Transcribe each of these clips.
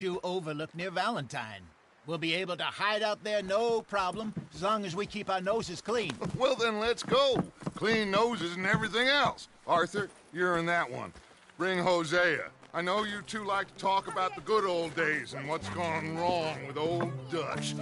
You overlook near Valentine. We'll be able to hide out there no problem, as long as we keep our noses clean. Well, then let's go. Clean noses and everything else. Arthur, you're in that one. Bring Hosea. I know you two like to talk about the good old days and what's gone wrong with old Dutch.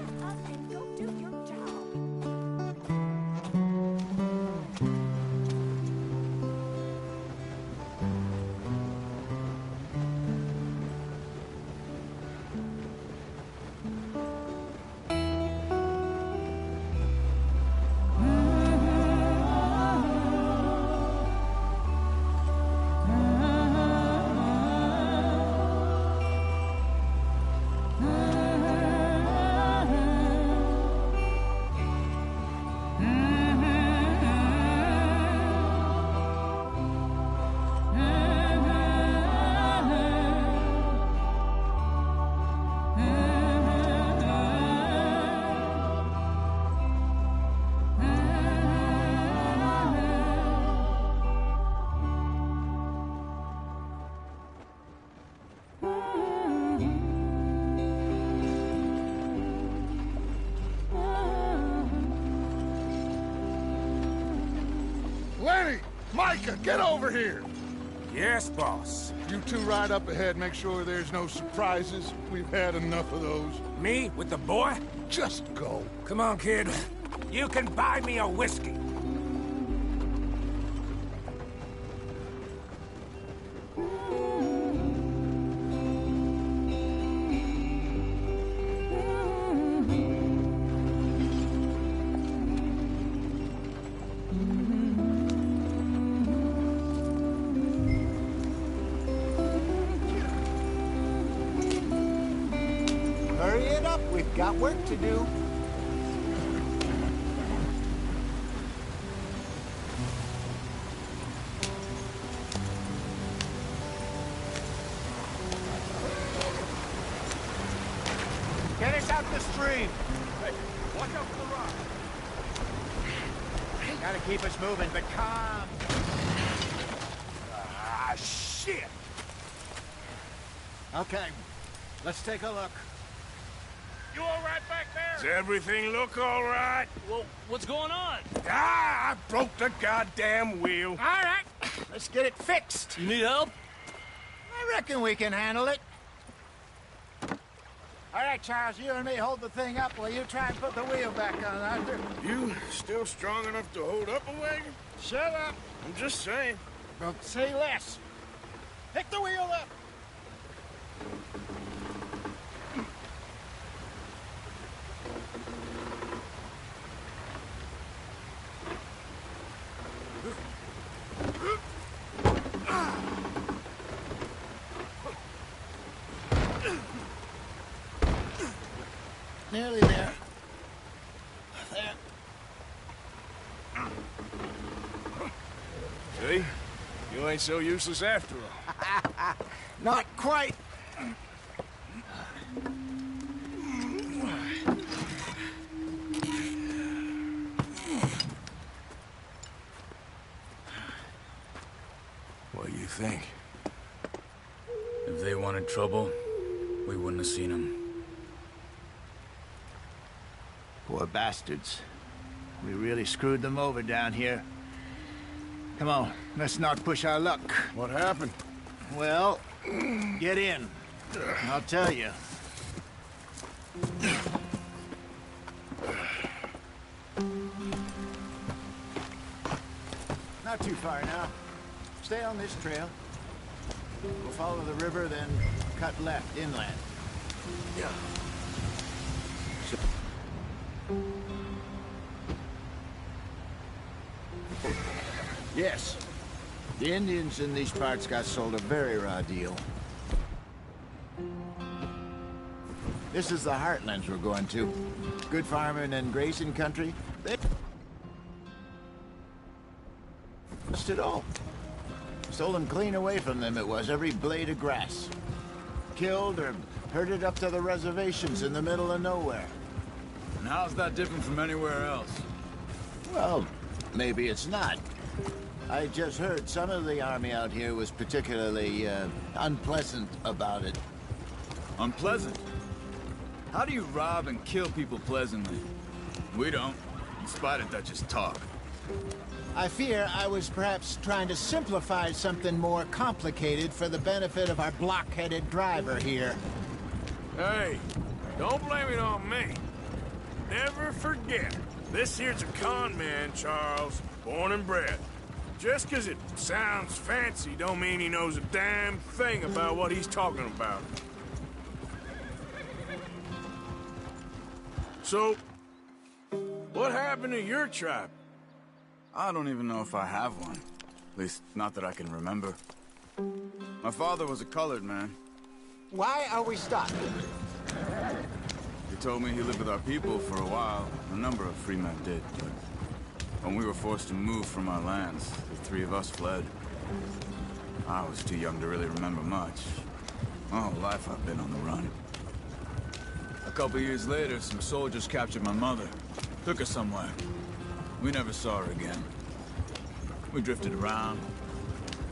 Lenny! Micah, get over here! Yes, boss. You two ride up ahead, make sure there's no surprises. We've had enough of those. Me with the boy? Just go. Come on, kid. You can buy me a whiskey. Hurry it up, we've got work to do. Get us out the stream. Hey, watch out for the rock. Gotta keep us moving, but calm. Ah, shit! Okay, let's take a look. You all right back there? Does everything look all right? Well, what's going on? Ah, I broke the goddamn wheel. All right, let's get it fixed. You need help? I reckon we can handle it. All right, Charles, you and me hold the thing up while you try and put the wheel back on, Arthur. You still strong enough to hold up a wagon? Shut up. I'm just saying. Don't say less. Pick the wheel up. Nearly there. There. See? You ain't so useless after all. Not quite. What do you think? If they wanted trouble, we wouldn't have seen them. Poor bastards. We really screwed them over down here. Come on, let's not push our luck. What happened? Well, get in. I'll tell you. Not too far now. Stay on this trail. We'll follow the river, then cut left inland. Yeah. Yes. The Indians in these parts got sold a very raw deal. This is the heartlands we're going to. Good farming and grazing country. They lost it all. Stolen clean away from them it was, every blade of grass. Killed or herded up to the reservations in the middle of nowhere. And how's that different from anywhere else? Well, maybe it's not. I just heard some of the army out here was particularly unpleasant about it. Unpleasant? How do you rob and kill people pleasantly? We don't, in spite of Dutch's talk. I fear I was perhaps trying to simplify something more complicated for the benefit of our block-headed driver here. Hey, don't blame it on me. Never forget, this here's a con man, Charles, born and bred. Just 'cause it sounds fancy don't mean he knows a damn thing about what he's talking about. So, what happened to your tribe? I don't even know if I have one. At least, not that I can remember. My father was a colored man. Why are we stopped? He told me he lived with our people for a while. A number of free men did, but when we were forced to move from our lands, the three of us fled. I was too young to really remember much. My whole life I've been on the run. A couple years later, some soldiers captured my mother. Took her somewhere. We never saw her again. We drifted around.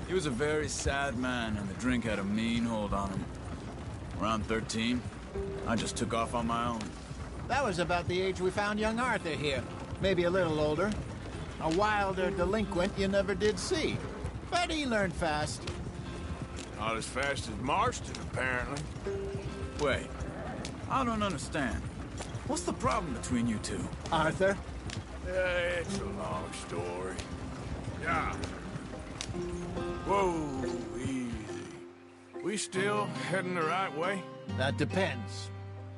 He was a very sad man, and the drink had a mean hold on him. Around 13, I just took off on my own. That was about the age we found young Arthur here. Maybe a little older. A wilder delinquent you never did see. But he learned fast. Not as fast as Marston, apparently. Wait, I don't understand. What's the problem between you two? Arthur? It's a long story. Yeah. Whoa, easy. We still heading the right way? That depends.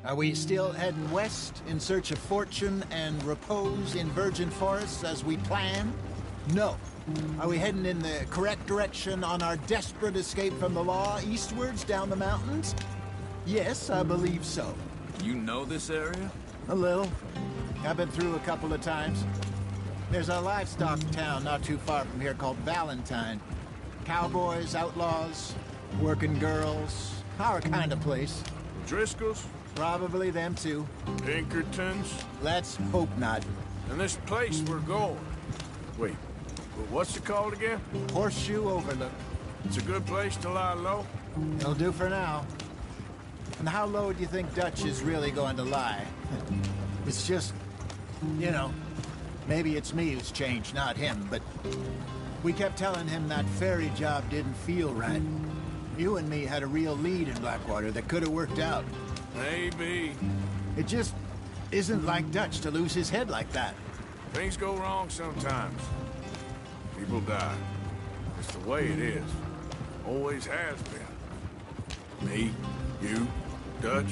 Are we still heading west in search of fortune and repose in virgin forests as we planned? No. Are we heading in the correct direction on our desperate escape from the law eastwards down the mountains? Yes, I believe so. You know this area? A little. I've been through a couple of times. There's a livestock town not too far from here called Valentine. Cowboys, outlaws, working girls, our kind of place. Driscolls? Probably them too. Pinkertons? Let's hope not. And this place we're going. Wait, what's it called again? Horseshoe Overlook. It's a good place to lie low? It'll do for now. And how low do you think Dutch is really going to lie? It's just, you know, maybe it's me who's changed, not him, but we kept telling him that ferry job didn't feel right. You and me had a real lead in Blackwater that could have worked out. Maybe. It just isn't like Dutch to lose his head like that. Things go wrong sometimes. People die. It's the way it is. Always has been. Me, you, Dutch.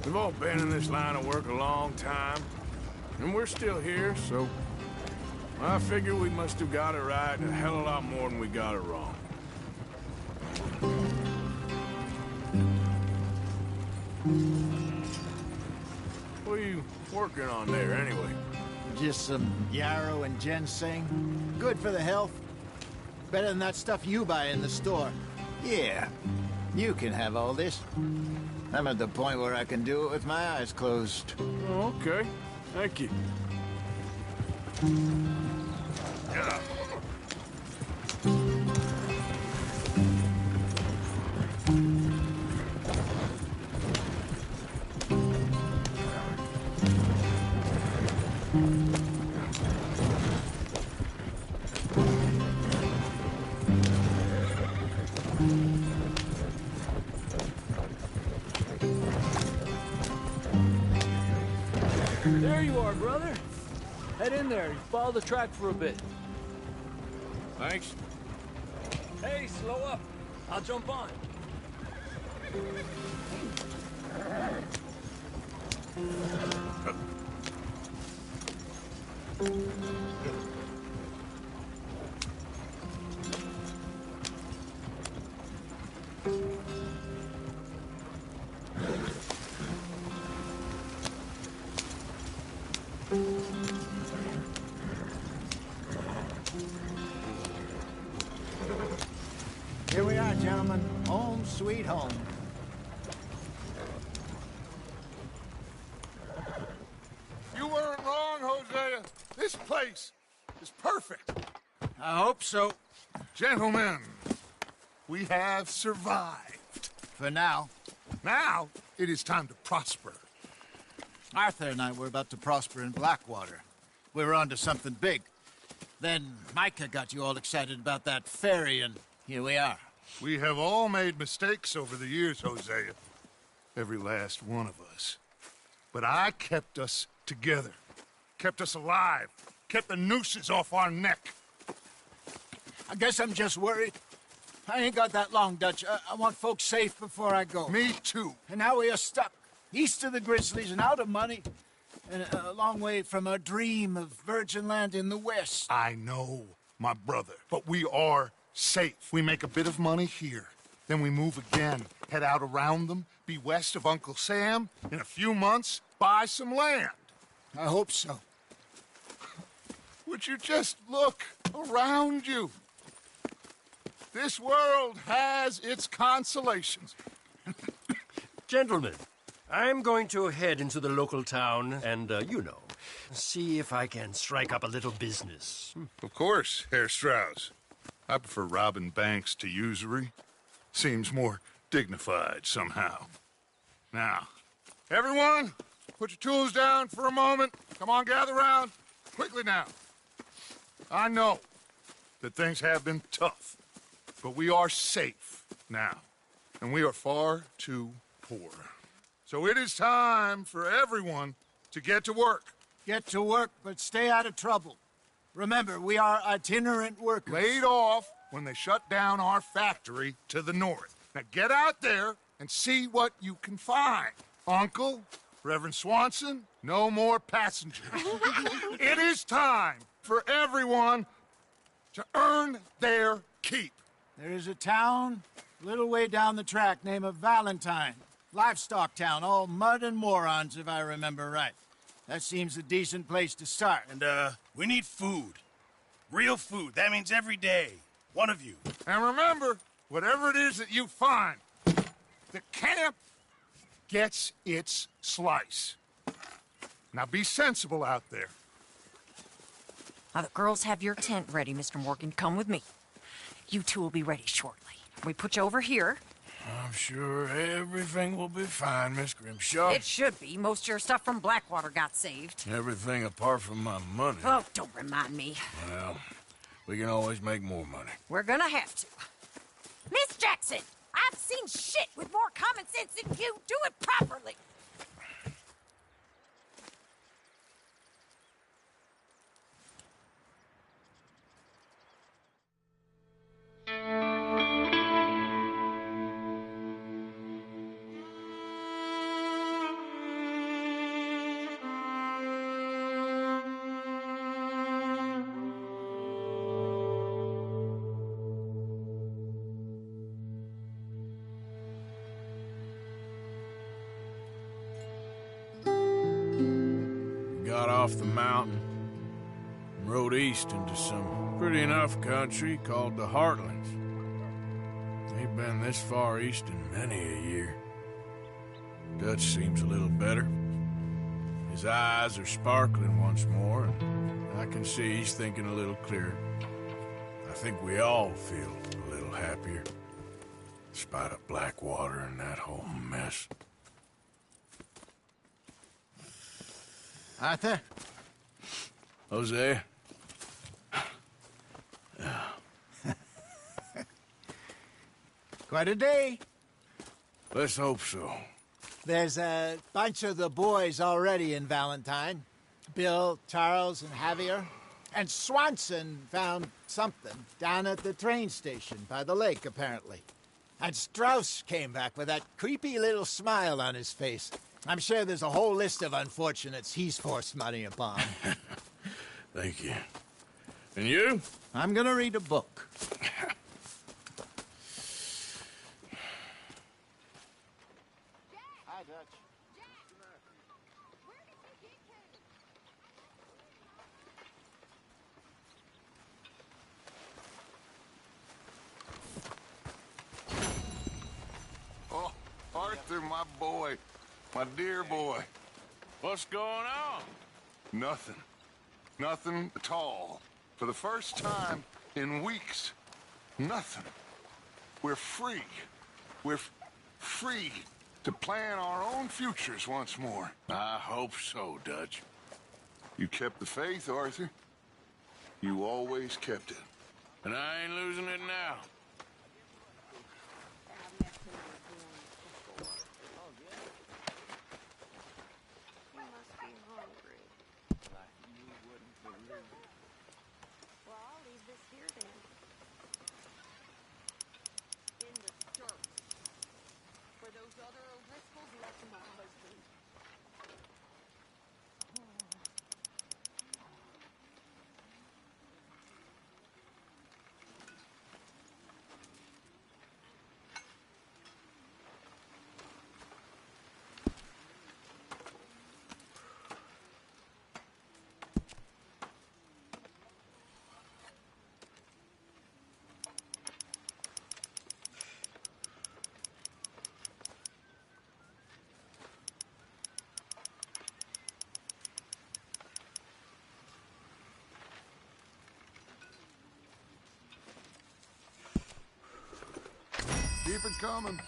We've all been in this line of work a long time. And we're still here, so I figure we must have got it right a hell of a lot more than we got it wrong. What are you working on there, anyway? Just some yarrow and ginseng. Good for the health. Better than that stuff you buy in the store. Yeah, you can have all this. I'm at the point where I can do it with my eyes closed. Oh, okay. Thank you. Yeah. There you are, brother. Head in there and follow the track for a bit. Thanks. Hey, slow up. I'll jump on. Here we are, gentlemen. Home sweet home. You weren't wrong, Hosea. This place is perfect. I hope so. Gentlemen, we have survived. For now. Now, it is time to prosper. Arthur and I were about to prosper in Blackwater. We were onto something big. Then Micah got you all excited about that ferry, and here we are. We have all made mistakes over the years, Hosea. Every last one of us. But I kept us together. Kept us alive. Kept the nooses off our neck. I guess I'm just worried. I ain't got that long, Dutch. I want folks safe before I go. Me too. And now we are stuck, east of the Grizzlies and out of money, and a long way from our dream of virgin land in the west. I know, my brother, but we are safe. We make a bit of money here. Then we move again, head out around them, be west of Uncle Sam. In a few months, buy some land. I hope so. Would you just look around you? This world has its consolations. Gentlemen, I'm going to head into the local town and, see if I can strike up a little business. Of course, Herr Strauss. I prefer robbing banks to usury. Seems more dignified somehow. Now, everyone, put your tools down for a moment. Come on, gather round. Quickly now. I know that things have been tough, but we are safe now, and we are far too poor. So it is time for everyone to get to work. Get to work, but stay out of trouble. Remember, we are itinerant workers. Laid off when they shut down our factory to the north. Now get out there and see what you can find. Uncle, Reverend Swanson, no more passengers. It is time for everyone to earn their keep. There is a town a little way down the track named Valentine. Livestock town, all mud and morons, if I remember right. That seems a decent place to start. And, we need food. Real food. That means every day. One of you. And remember, whatever it is that you find, the camp gets its slice. Now be sensible out there. Now, the girls have your tent ready, Mr. Morgan. Come with me. You two will be ready shortly. We put you over here. I'm sure everything will be fine, Miss Grimshaw. It should be. Most of your stuff from Blackwater got saved. Everything apart from my money. Oh, don't remind me. Well, we can always make more money. We're gonna have to. Miss Jackson, I've seen shit with more common sense than you. Do it properly. Got off the mountain and rode east into some pretty enough country called the Heartlands. Ain't been this far east in many a year. Dutch seems a little better. His eyes are sparkling once more, and I can see he's thinking a little clearer. I think we all feel a little happier, despite of Blackwater and that whole mess. Arthur? Jose? Quite a day. Let's hope so. There's a bunch of the boys already in Valentine. Bill, Charles, and Javier. And Swanson found something down at the train station by the lake, apparently. And Strauss came back with that creepy little smile on his face. I'm sure there's a whole list of unfortunates he's forced money upon. Thank you. And you? I'm gonna read a book. Hi, Dutch. Oh, Arthur, my boy. My dear boy. What's going on? Nothing. Nothing at all. For the first time in weeks. Nothing. We're free. We're free. To plan our own futures once more. I hope so, Dutch. You kept the faith, Arthur. You always kept it. And I ain't losing it now. Keep it coming.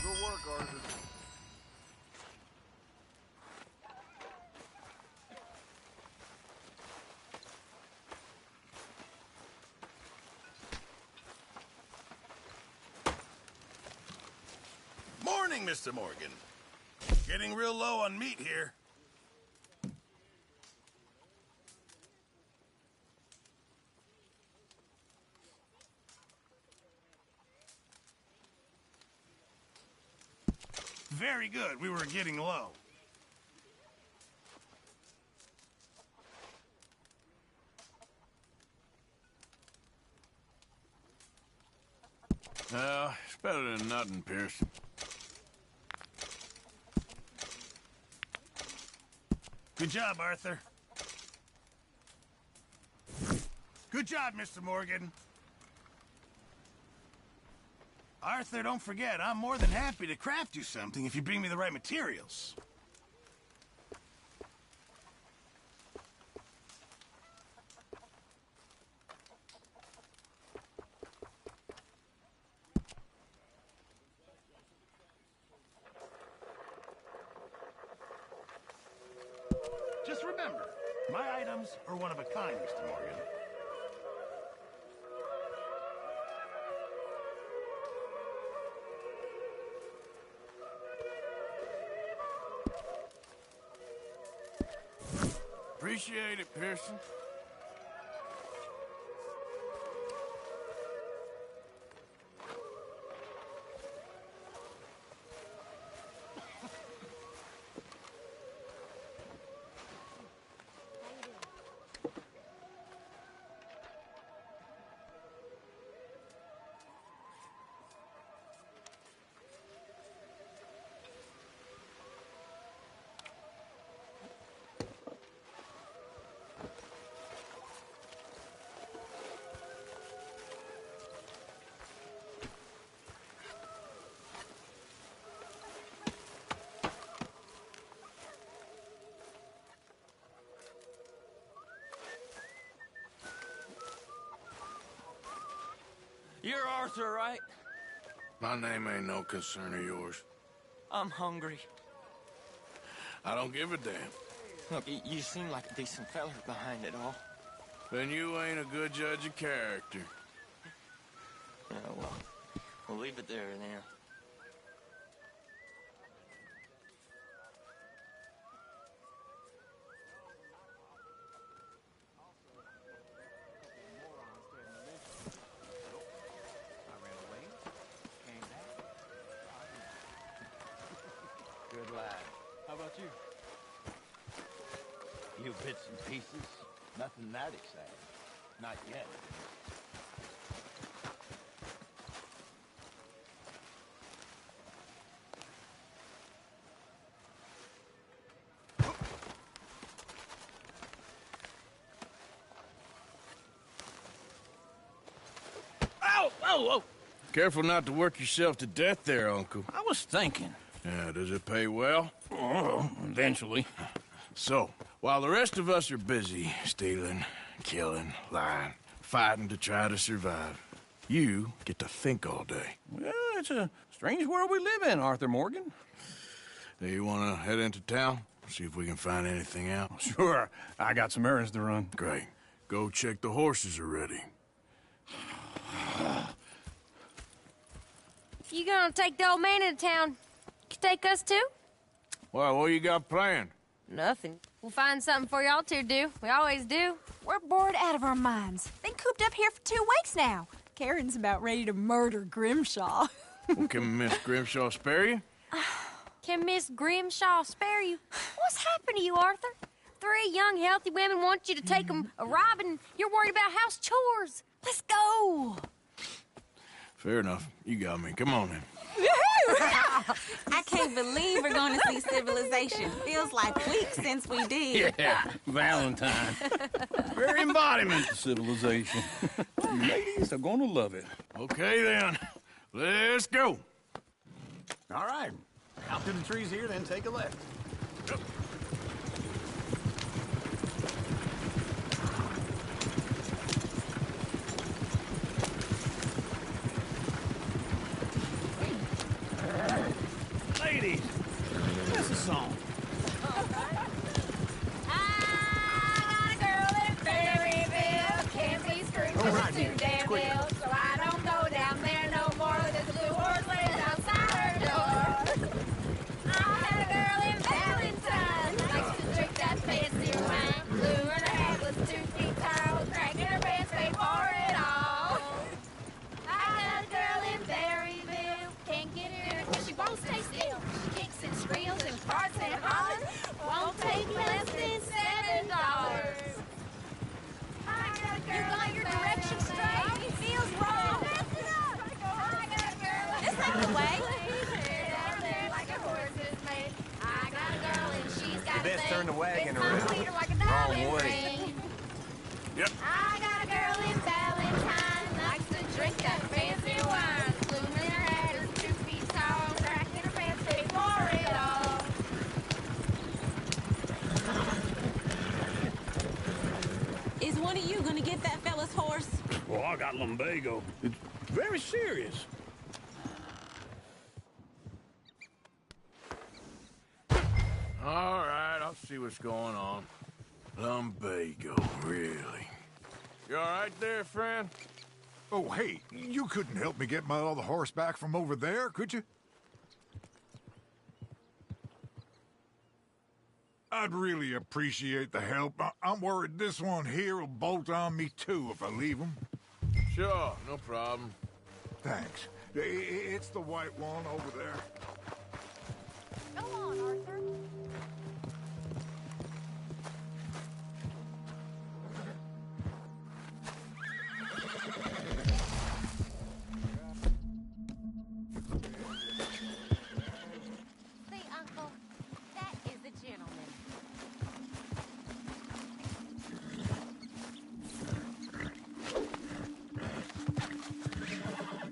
Good work, Arthur. Morning, Mr. Morgan. Getting real low on meat here. Very good. We were getting low. Well, it's better than nothing, Pearson. Good job, Arthur. Good job, Mr. Morgan. Arthur, don't forget, I'm more than happy to craft you something if you bring me the right materials. Just remember, my items are one of a kind, Mr. Morgan. Appreciate it, Pearson. You're Arthur, right? My name ain't no concern of yours. I'm hungry. I don't give a damn. Look, you seem like a decent fella behind it all. Then you ain't a good judge of character. Yeah, well, we'll leave it there then. Good lad. How about you? You bits and pieces? Nothing that exciting. Not yet. whoa! Careful not to work yourself to death there, Uncle. I was thinking. Yeah, does it pay well? Oh, eventually. So, while the rest of us are busy stealing, killing, lying, fighting to try to survive, you get to think all day. Well, it's a strange world we live in, Arthur Morgan. Do you want to head into town? See if we can find anything out? Sure. I got some errands to run. Great. Go check the horses are ready. You gonna take the old man into town? You take us too? Well, what you got planned? Nothing. We'll find something for y'all to do. We always do. We're bored out of our minds. Been cooped up here for 2 weeks now. Karen's about ready to murder Grimshaw. Well, can Miss Grimshaw spare you? Can Miss Grimshaw spare you? What's happened to you, Arthur? 3 young, healthy women want you to take them a robbing. You're worried about house chores. Let's go. Fair enough. You got me. Come on, then. I can't believe we're going to see civilization. Feels like weeks since we did. Yeah, Valentine. Very embodiment of civilization. You ladies are going to love it. Okay, then. Let's go. All right. Out through the trees here, then take a left. Yep. Ladies, that's a song. I got a girl in Berryville. Can't be screwed 'cause right, she's too damn ill. So I don't go down there no more. There's a blue horse lays outside her door. I had a girl in Valentine. Likes to drink that fancy wine. Blue and her head was 2 feet tall. Cracking her pants, paid for it all. I got a girl in Berryville. Can't get her in 'cause she won't stay still. She kicks and squeals and farts and hollers. Won't take less than $7. You got your direction straight. It feels wrong. This ain't the way. Down there like a horse's made. I got a girl and she's got You best turn the wagon around. Like a Wrong diamond way. ring. Yep. I got a girl in Valentine. Likes to drink that fancy wine. Bloom in her head is 2 feet tall. Cracking her pants, pay for it all. Is one of you going to get that fella's horse? Well, I got lumbago. It's very serious. All right, I'll see what's going on. Lumbago, really. You all right there, friend? Oh, hey, you couldn't help me get my other horse back from over there, could you? I'd really appreciate the help. I'm worried this one here will bolt on me too if I leave him. Sure, no problem. Thanks. It's the white one over there. Go on, Arthur. See, Uncle, that is a gentleman.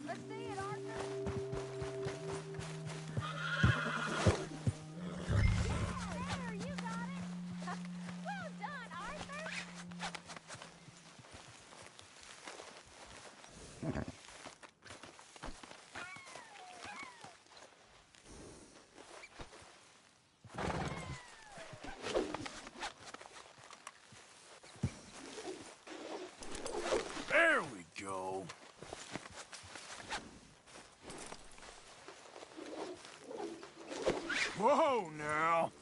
Let's see it, Arthur. There, you got it. Well done, Arthur. There we go. Whoa, now.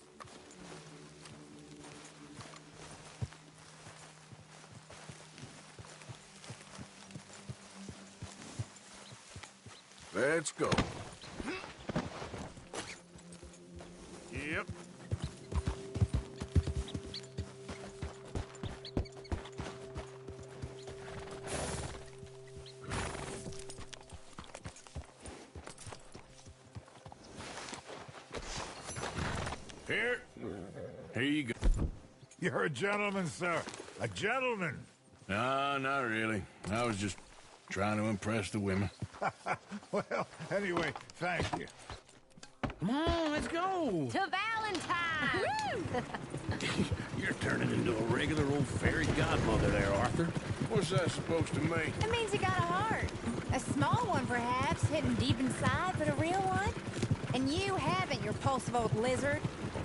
Let's go. Yep. Here you go. You're a gentleman, sir. A gentleman. No, not really. I was just Trying to impress the women. Well, anyway, thank you. Come on, let's go. To Valentine! You're turning into a regular old fairy godmother there, Arthur. What's that supposed to mean? It means you got a heart. A small one, perhaps, hidden deep inside, but a real one. And you haven't, you repulsive old lizard.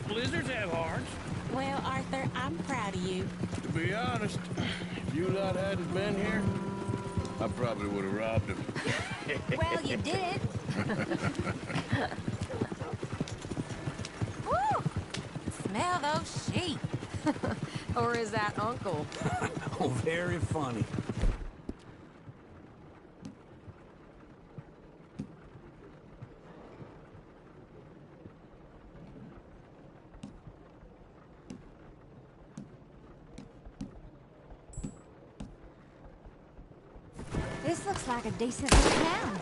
Lizards have hearts. Well, Arthur, I'm proud of you. To be honest, if you lot hadn't been here, I probably would have robbed him. Well, you did. Woo! Smell those sheep. Or is that Uncle? Oh, very funny. This looks like a decent little town.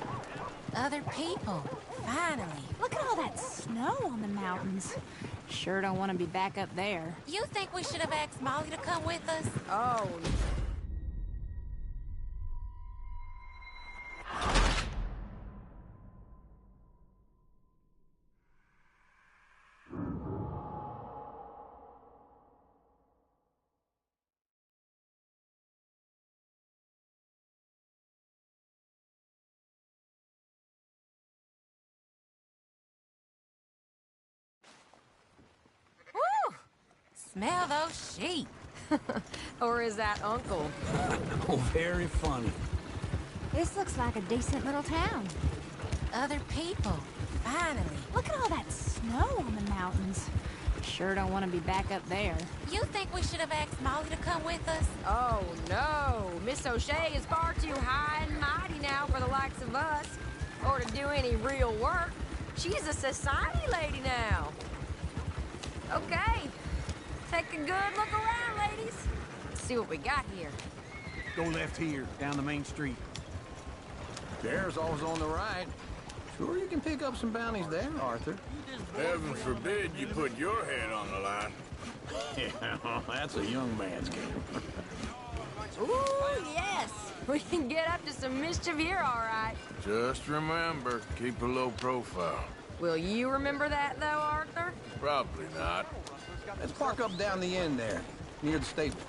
Other people. Finally. Look at all that snow on the mountains. Sure don't want to be back up there. You think we should have asked Molly to come with us? Oh, Woo! Smell those sheep. Or is that Uncle? Oh, very funny. this looks like a decent little town. Other people. Finally. Look at all that snow on the mountains. Sure don't want to be back up there. You think we should have asked Molly to come with us? Oh, no. Miss O'Shea is far too high and mighty now for the likes of us. Or to do any real work. She's a society lady now. Okay. Take a good look around, ladies. See what we got here. Go left here, down the main street. Bear's always on the right. Sure you can pick up some bounties there, Arthur. Heaven forbid you put your head on the line. Yeah, that's a young man's game. Ooh, yes. We can get up to some mischief here, all right. Just remember, keep a low profile. Will you remember that, though, Arthur? Probably not. Let's park up down the end there, near the stables.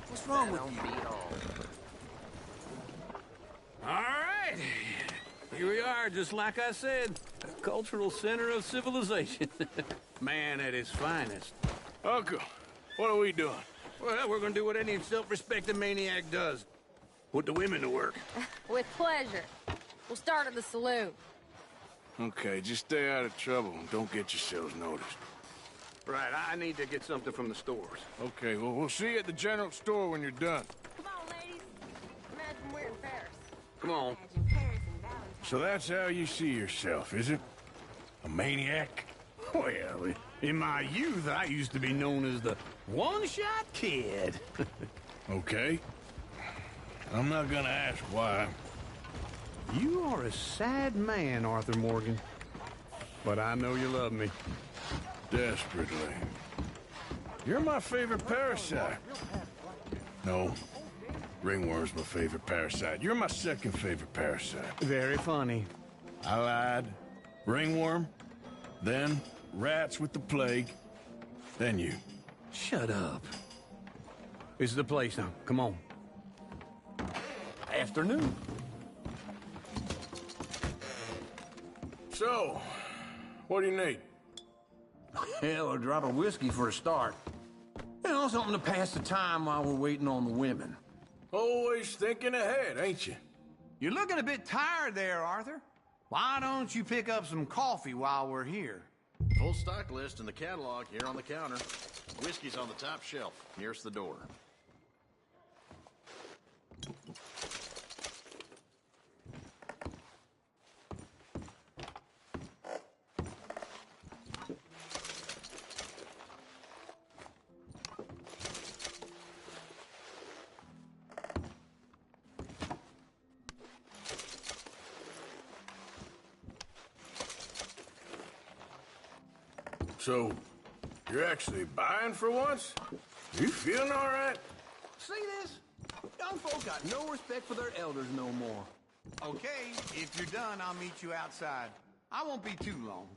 What's wrong with you? All right. Here we are, just like I said. A cultural center of civilization. Man at his finest. Uncle, what are we doing? Well, we're gonna do what any self-respecting maniac does. Put the women to work. With pleasure. We'll start at the saloon. Okay, just stay out of trouble and don't get yourselves noticed. Right, I need to get something from the stores. Okay, well, we'll see you at the general store when you're done. Come on, ladies. Imagine we're in Paris. Come on. Imagine Paris and Valentine. So that's how you see yourself, is it? A maniac? Well, in my youth, I used to be known as the one-shot kid. Okay. I'm not gonna ask why. You are a sad man, Arthur Morgan. But I know you love me. Desperately. You're my favorite parasite. No. Ringworm's my favorite parasite. You're my second favorite parasite. Very funny. I lied. Ringworm. Then rats with the plague. Then you. Shut up. This is the place now. Come on. Afternoon. So, what do you need? Hell, a drop of whiskey for a start. You know, something to pass the time while we're waiting on the women. Always thinking ahead, ain't you? You're looking a bit tired there, Arthur. Why don't you pick up some coffee while we're here? Full stock list in the catalog here on the counter. Whiskey's on the top shelf, nearest the door. So, You're actually buying for once? You feeling all right? See this? Young folk got no respect for their elders no more. Okay, if you're done, I'll meet you outside. I won't be too long.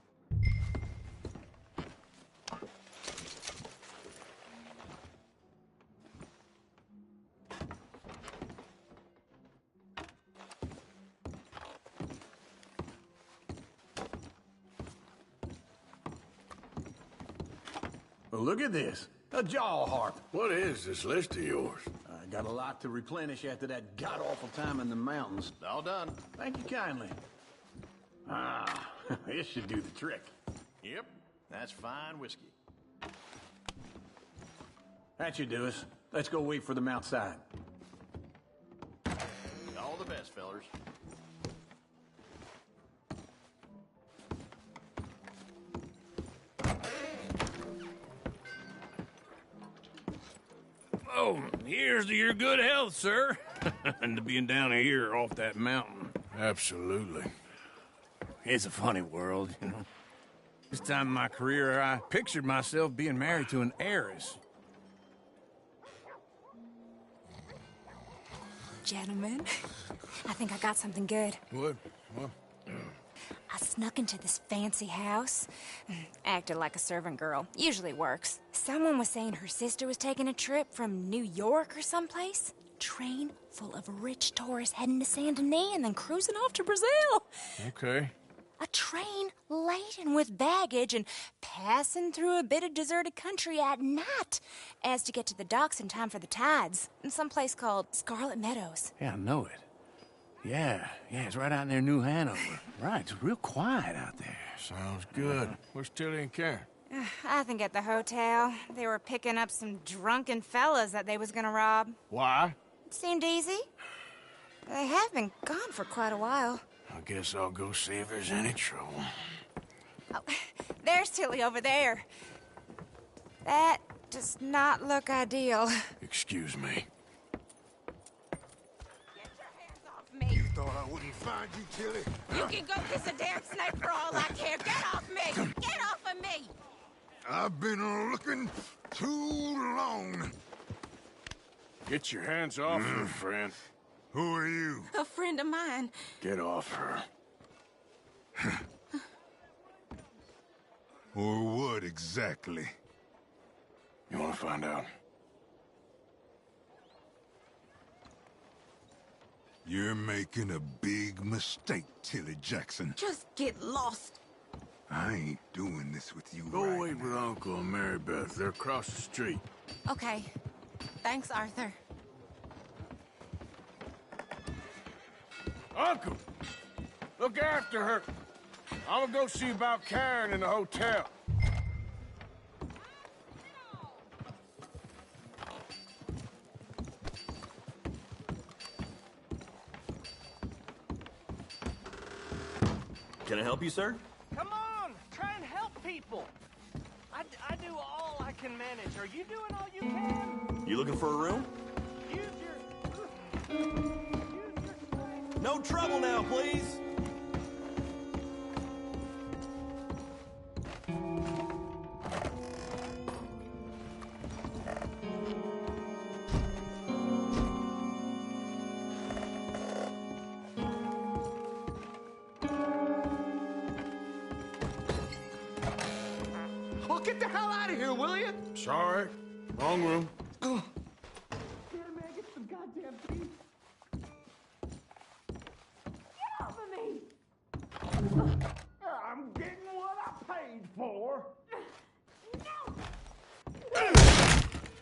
Well, look at this. A jaw harp. What is this list of yours? I got a lot to replenish after that god-awful time in the mountains. All done. Thank you kindly. Ah, this should do the trick. Yep, that's fine whiskey. That should do us. Let's go wait for them outside. All the best, fellers. Oh, here's to your good health, sir. And to being down here off that mountain. Absolutely. It's a funny world, you know. This time in my career, I pictured myself being married to an heiress. Gentlemen, I think I got something good. What? What? I snuck into this fancy house. Acted like a servant girl. Usually works. Someone was saying her sister was taking a trip from New York or someplace. Train full of rich tourists heading to Saint Denis and then cruising off to Brazil. Okay. A train laden with baggage and passing through a bit of deserted country at night as to get to the docks in time for the tides in some place called Scarlet Meadows. Yeah, I know it. Yeah, it's right out near New Hanover. Right, it's real quiet out there. Sounds good. Where's Tilly and Karen? I think at the hotel. They were picking up some drunken fellas that they was gonna rob. Why? It seemed easy. They have been gone for quite a while. I guess I'll go see if there's any trouble. Oh, there's Tilly over there. That does not look ideal. Excuse me. You thought I wouldn't find you, Tilly? You can go kiss a damn snake for all I care. Get off me! Get off of me! I've been looking too long. Get your hands off her, friend. Who are you? A friend of mine. Get off her. Or what exactly? You want to find out? You're making a big mistake, Tilly Jackson. Just get lost. I ain't doing this with you Go right wait with Uncle and Mary Beth. They're across the street. Okay. Thanks, Arthur. Uncle! Look after her. I'm gonna go see about Karen in the hotel. Can I help you, sir? Come on, try and help people. I do all I can manage. Are you doing all you can? You looking for a room? Use your... No trouble now, please. Oh, get the hell out of here, will you? Sorry. Wrong room. Get him, man. Get some goddamn peace. Get off of me! I'm getting what I paid for.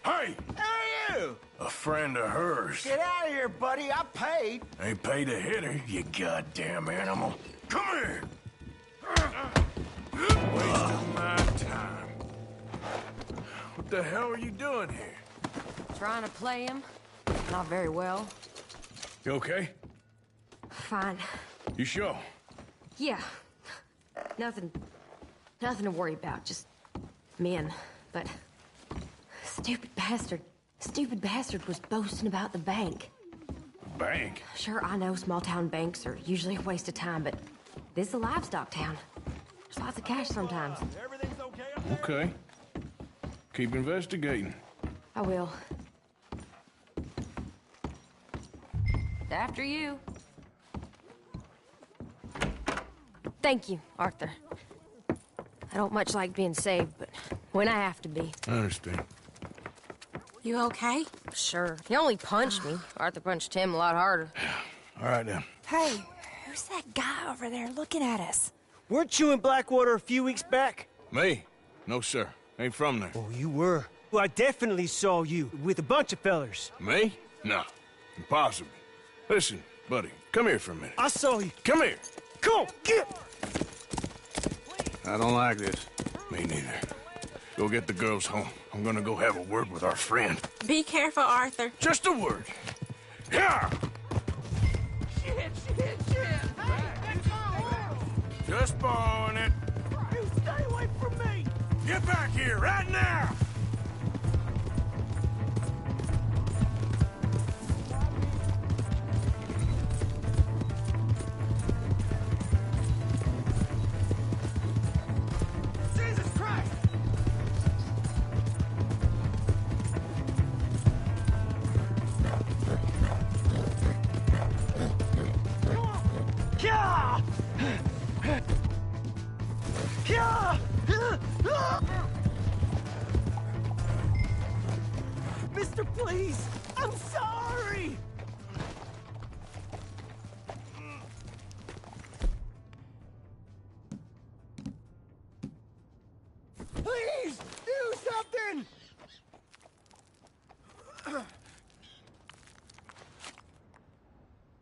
Hey! Who are you? A friend of hers. Get out of here, buddy. I paid. Ain't paid to hit her, you goddamn animal. Come here! Wasting my time. What the hell are you doing here? Trying to play him. Not very well. You okay? Fine. You sure? Yeah. Nothing to worry about. Just men. But stupid bastard was boasting about the bank. Bank? Sure, I know small town banks are usually a waste of time, but this is a livestock town. There's lots of cash sometimes. Everything's okay? Okay. Keep investigating. I will. After you. Thank you, Arthur. I don't much like being saved, but when I have to be. I understand. You okay? Sure. He only punched me. Arthur punched him a lot harder. All right, then. Hey, who's that guy over there looking at us? Weren't you in Blackwater a few weeks back? Me? No, sir. Ain't from there. Oh, you were. Well, I definitely saw you with a bunch of fellers. Me? No. Impossible. Listen, buddy, come here for a minute. I saw you. Come here. Come on, get! I don't like this. Me neither. Go get the girls home. I'm gonna go have a word with our friend. Be careful, Arthur. Just a word. Yeah! Shit! Just borrowing it. You stay away from me! Get back here right now! Jesus Christ! Yeah! Yeah! Mister, please! I'm sorry! Please! Do something!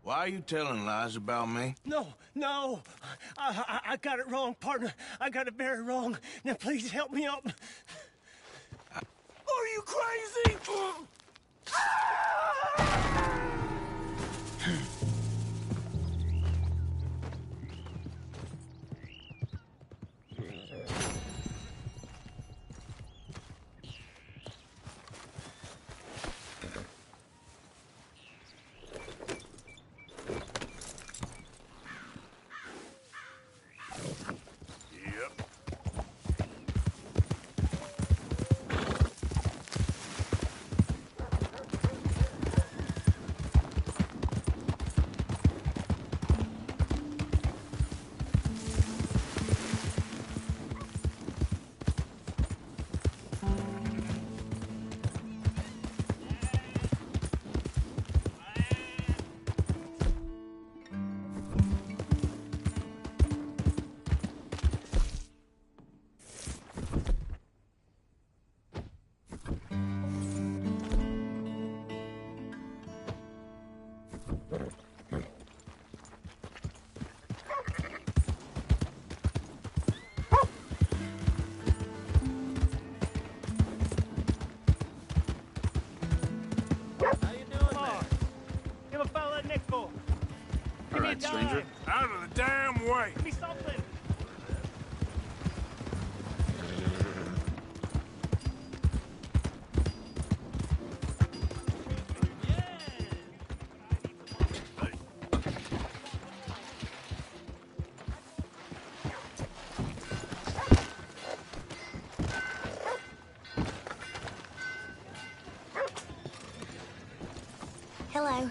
Why are you telling lies about me? No. I got it wrong, partner. I got it very wrong. Now, please help me up. Are you crazy? Give a fella a nickel. All right, stranger. Out of the damn way! Give me something. Hello.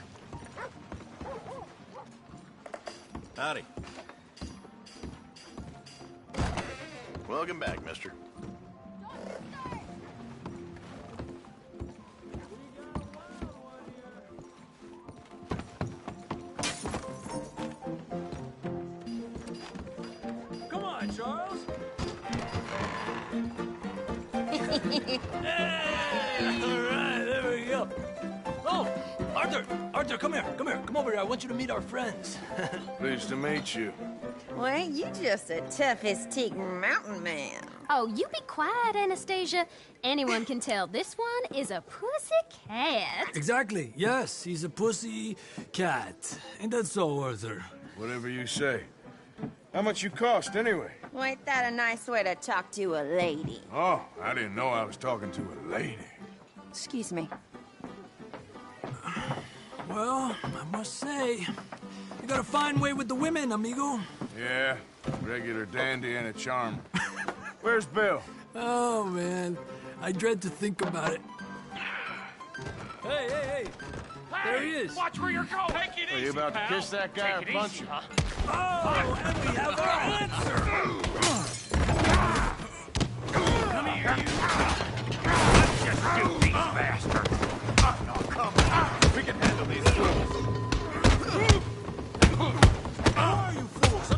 Howdy. Welcome back, mister. Come on, Charles. All right, there we go. Oh, Arthur, come here. Come over here. I want you to meet our friends. Pleased to meet you. Well, ain't you just a toughest-teak mountain man? Oh, you be quiet, Anastasia. Anyone can tell this one is a pussy cat. Exactly. Yes, he's a pussy cat. Ain't that so, Arthur? Whatever you say. How much you cost, anyway? Well, ain't that a nice way to talk to a lady? Oh, I didn't know I was talking to a lady. Excuse me. Well, I must say, you got a fine way with the women, amigo. Yeah, regular dandy and a charmer. Where's Bill? Oh, man. I dread to think about it. Hey! There he is. Watch where you're going. Take it Are easy, you about pal. to kiss that guy Take or it punch easy, him? huh? Oh, and we have our answer. Come here, you. Let's just shoot these bastards. No, come on. We can handle these fools. Who are you fools?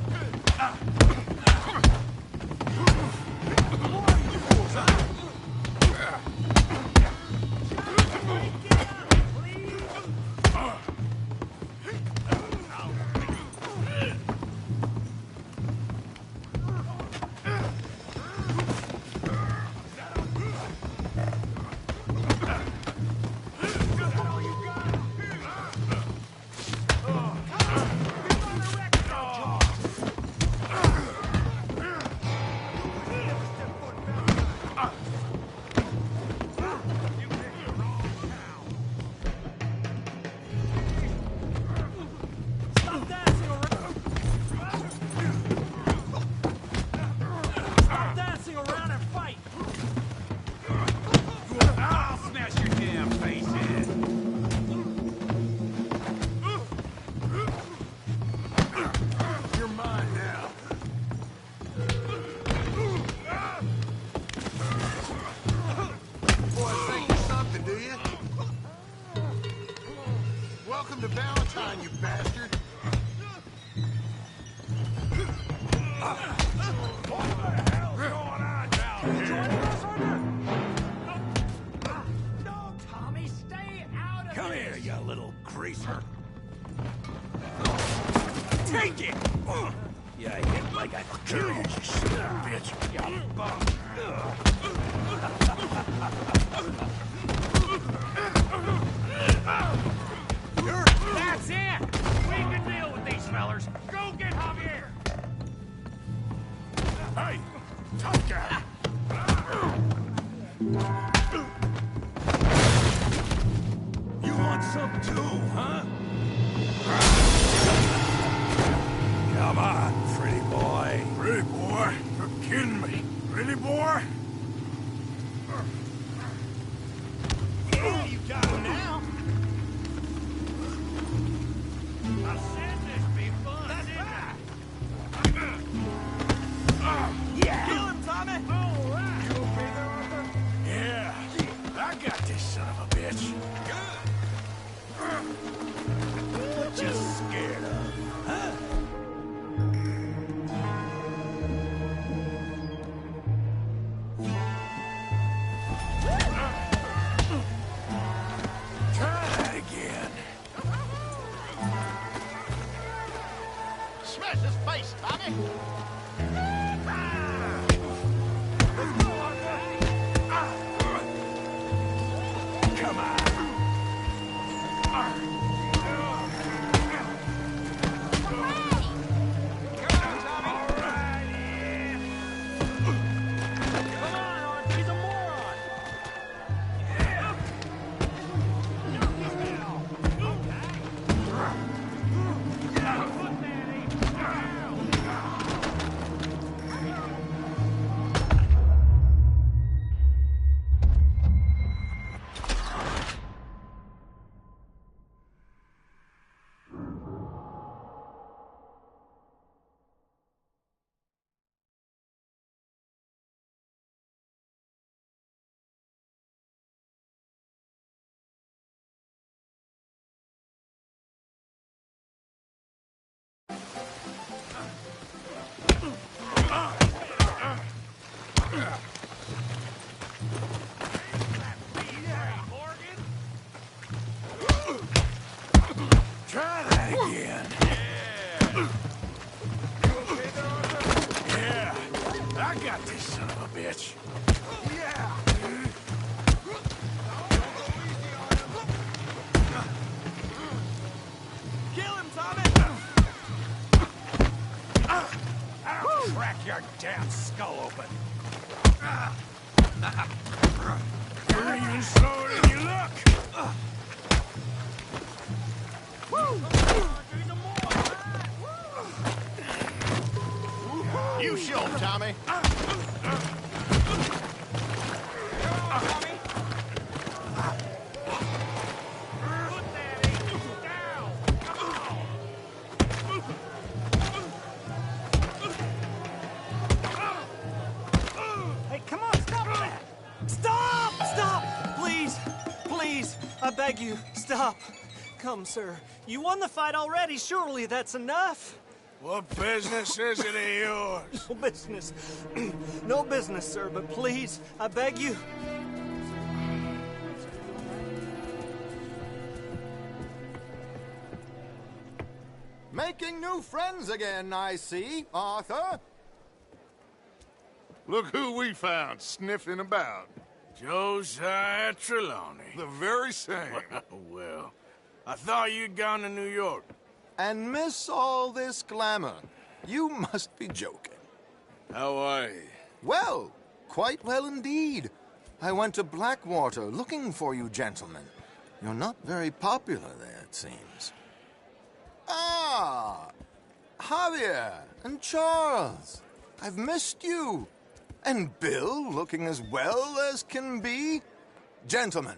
Take it! Yeah, I hit like a girl, you son of a bitch. You bum. That's it! We can deal with these fellers. Go get Javier! Hey! Tough guy! You want some too, huh? Come on, pretty boy. Pretty boy? You're kidding me. Pretty boy? You got him now. I said this be fun, didn't I? Yeah! Kill him, Tommy! All right! You okay there, Arthur? Yeah. I got this son of a bitch. What you scared of, huh? Try that again. Smash his face, Tommy! Come on. Try that again. Yeah. I got this son of a bitch. Yeah. Kill him, Tommy! I'll crack your damn skull open. You're even slower than you look. You show him, Tommy. Stop! Come, sir. You won the fight already. Surely that's enough. What business is it of yours? No business. No business, sir, but please, I beg you. Making new friends again, I see, Arthur. Look who we found sniffing about. Josiah Trelawney. The very same. Well, I thought you'd gone to New York. And miss all this glamour. You must be joking. How are you? Well, quite well indeed. I went to Blackwater looking for you gentlemen. You're not very popular there, it seems. Ah, Javier and Charles. I've missed you. And Bill looking as well as can be. Gentlemen,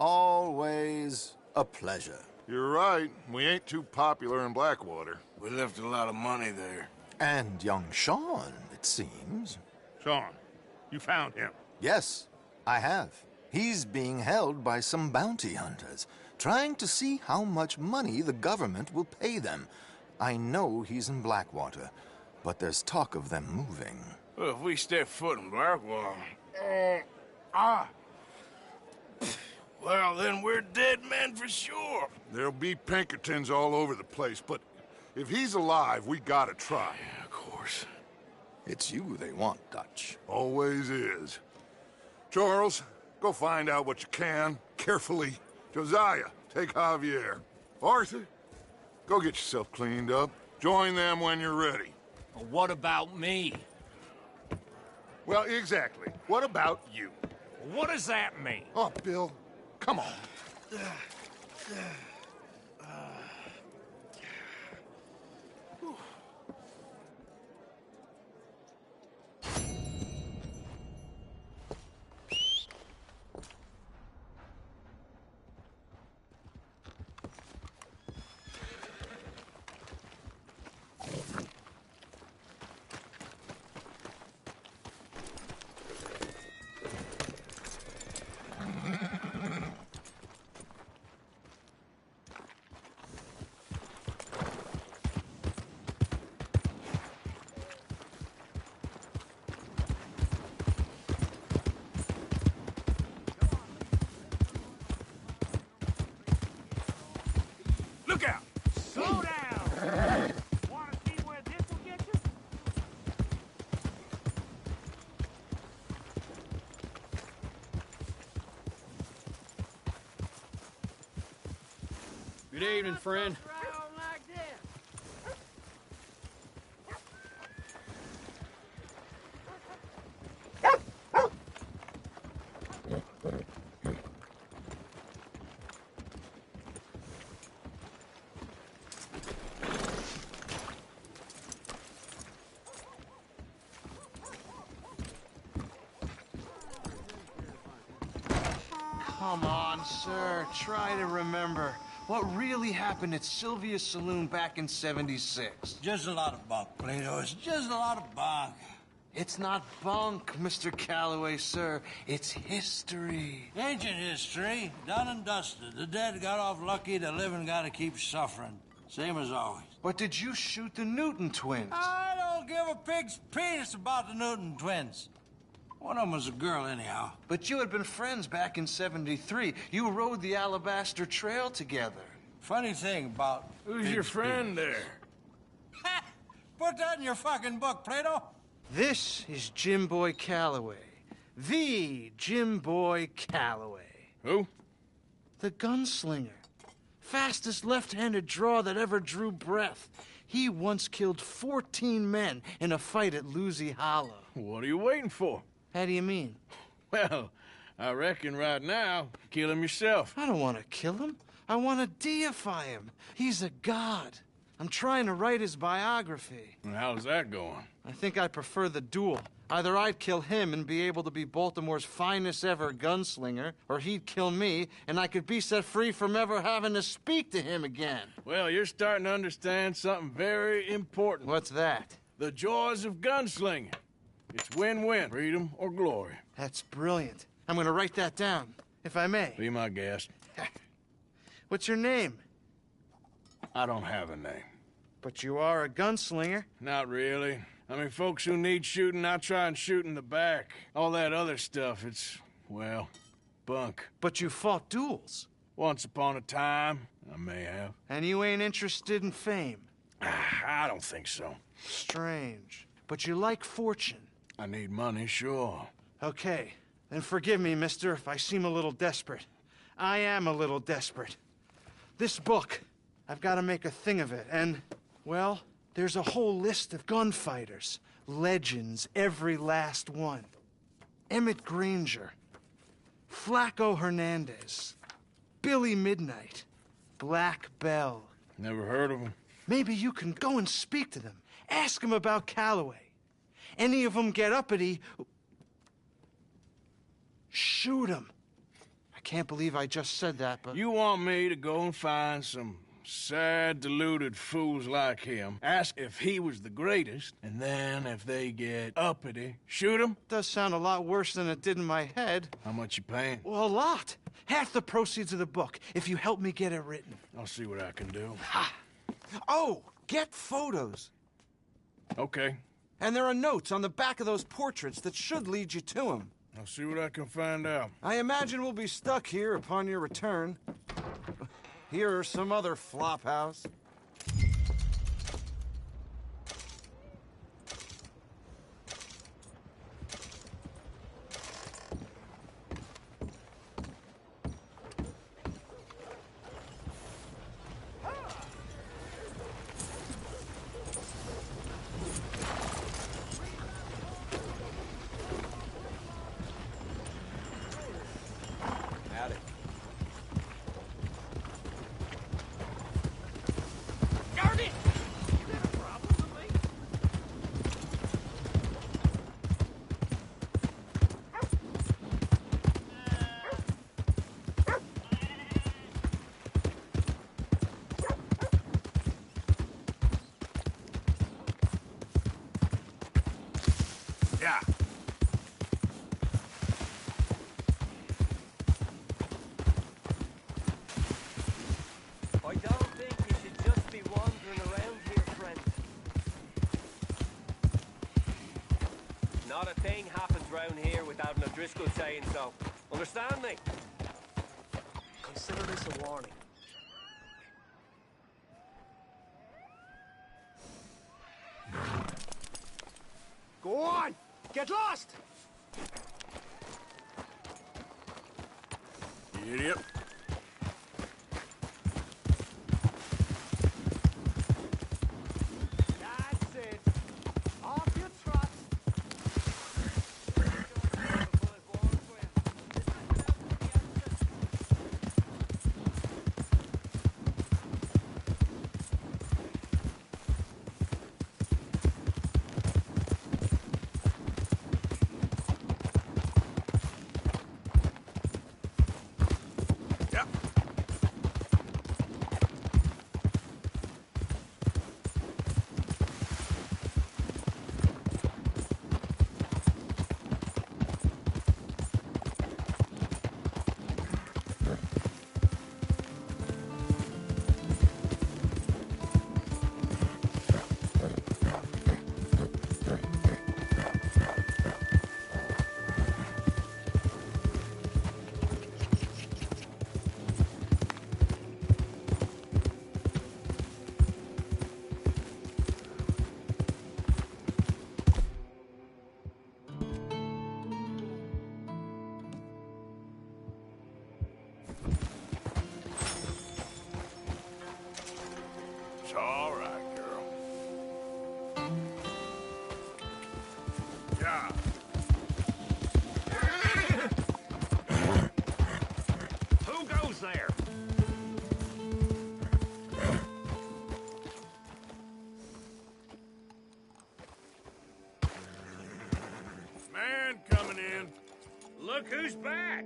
always a pleasure. You're right. We ain't too popular in Blackwater. We left a lot of money there. And young Sean, it seems. Sean, you found him? Yes, I have. He's being held by some bounty hunters, trying to see how much money the government will pay them. I know he's in Blackwater, but there's talk of them moving. Well, if we step foot in Blackwater... Well, then we're dead men for sure. There'll be Pinkertons all over the place, but if he's alive, we gotta try. Yeah, of course. It's you they want, Dutch. Always is. Charles, go find out what you can, carefully. Josiah, take Javier. Arthur, go get yourself cleaned up. Join them when you're ready. Well, what about me? Well, exactly. What about you? What does that mean? Oh, Bill, come on. Look out! Slow down! Want to see where this will get you? Good evening, friend. Come on, sir. Try to remember. What really happened at Sylvia's Saloon back in '76? Just a lot of bunk, Plato. It's just a lot of bunk. It's not bunk, Mr. Calloway, sir. It's history. Ancient history, done and dusted. The dead got off lucky, the living gotta keep suffering. Same as always. But did you shoot the Newton twins? I don't give a pig's penis about the Newton twins. One of them was a girl, anyhow. But you had been friends back in '73. You rode the Alabaster Trail together. Funny thing about... Who's your friend there? Put that in your fucking book, Plato. This is Jim Boy Calloway. The Jim Boy Calloway. Who? The gunslinger. Fastest left-handed draw that ever drew breath. He once killed 14 men in a fight at Lucy Hollow. What are you waiting for? How do you mean? Well, I reckon right now, kill him yourself. I don't want to kill him. I want to deify him. He's a god. I'm trying to write his biography. And how's that going? I think I prefer the duel. Either I'd kill him and be able to be Baltimore's finest ever gunslinger, or he'd kill me and I could be set free from ever having to speak to him again. Well, you're starting to understand something very important. What's that? The joys of gunslinging. It's win-win, freedom or glory. That's brilliant. I'm going to write that down, if I may. Be my guest. What's your name? I don't have a name. But you are a gunslinger. Not really. I mean, folks who need shooting, I try and shoot in the back. All that other stuff, it's, well, bunk. But you fought duels. Once upon a time, I may have. And you ain't interested in fame? I don't think so. Strange. But you like fortune. I need money, sure. Okay. Then forgive me, mister, if I seem a little desperate. I am a little desperate. This book, I've got to make a thing of it, and, well, there's a whole list of gunfighters. Legends, every last one. Emmett Granger. Flaco Hernandez. Billy Midnight. Black Bell. Never heard of them. Maybe you can go and speak to them. Ask them about Calloway. Any of them get uppity, shoot them. I can't believe I just said that, but... You want me to go and find some sad, deluded fools like him, ask if he was the greatest, and then if they get uppity, shoot him? Does sound a lot worse than it did in my head. How much you paying? Well, a lot. Half the proceeds of the book, if you help me get it written. I'll see what I can do. Ha! Oh, get photos. Okay. And there are notes on the back of those portraits that should lead you to him. I'll see what I can find out. I imagine we'll be stuck here upon your return. Here are some other flophouse. Yeah. I don't think you should just be wandering around here, friend. Not a thing happens round here without an O'Driscoll saying so. Understand me? Consider this a warning. Go on! Get lost! You idiot. That's it. Off your trot. It's all right, girl. Yeah. Who goes there? Man coming in. Look who's back!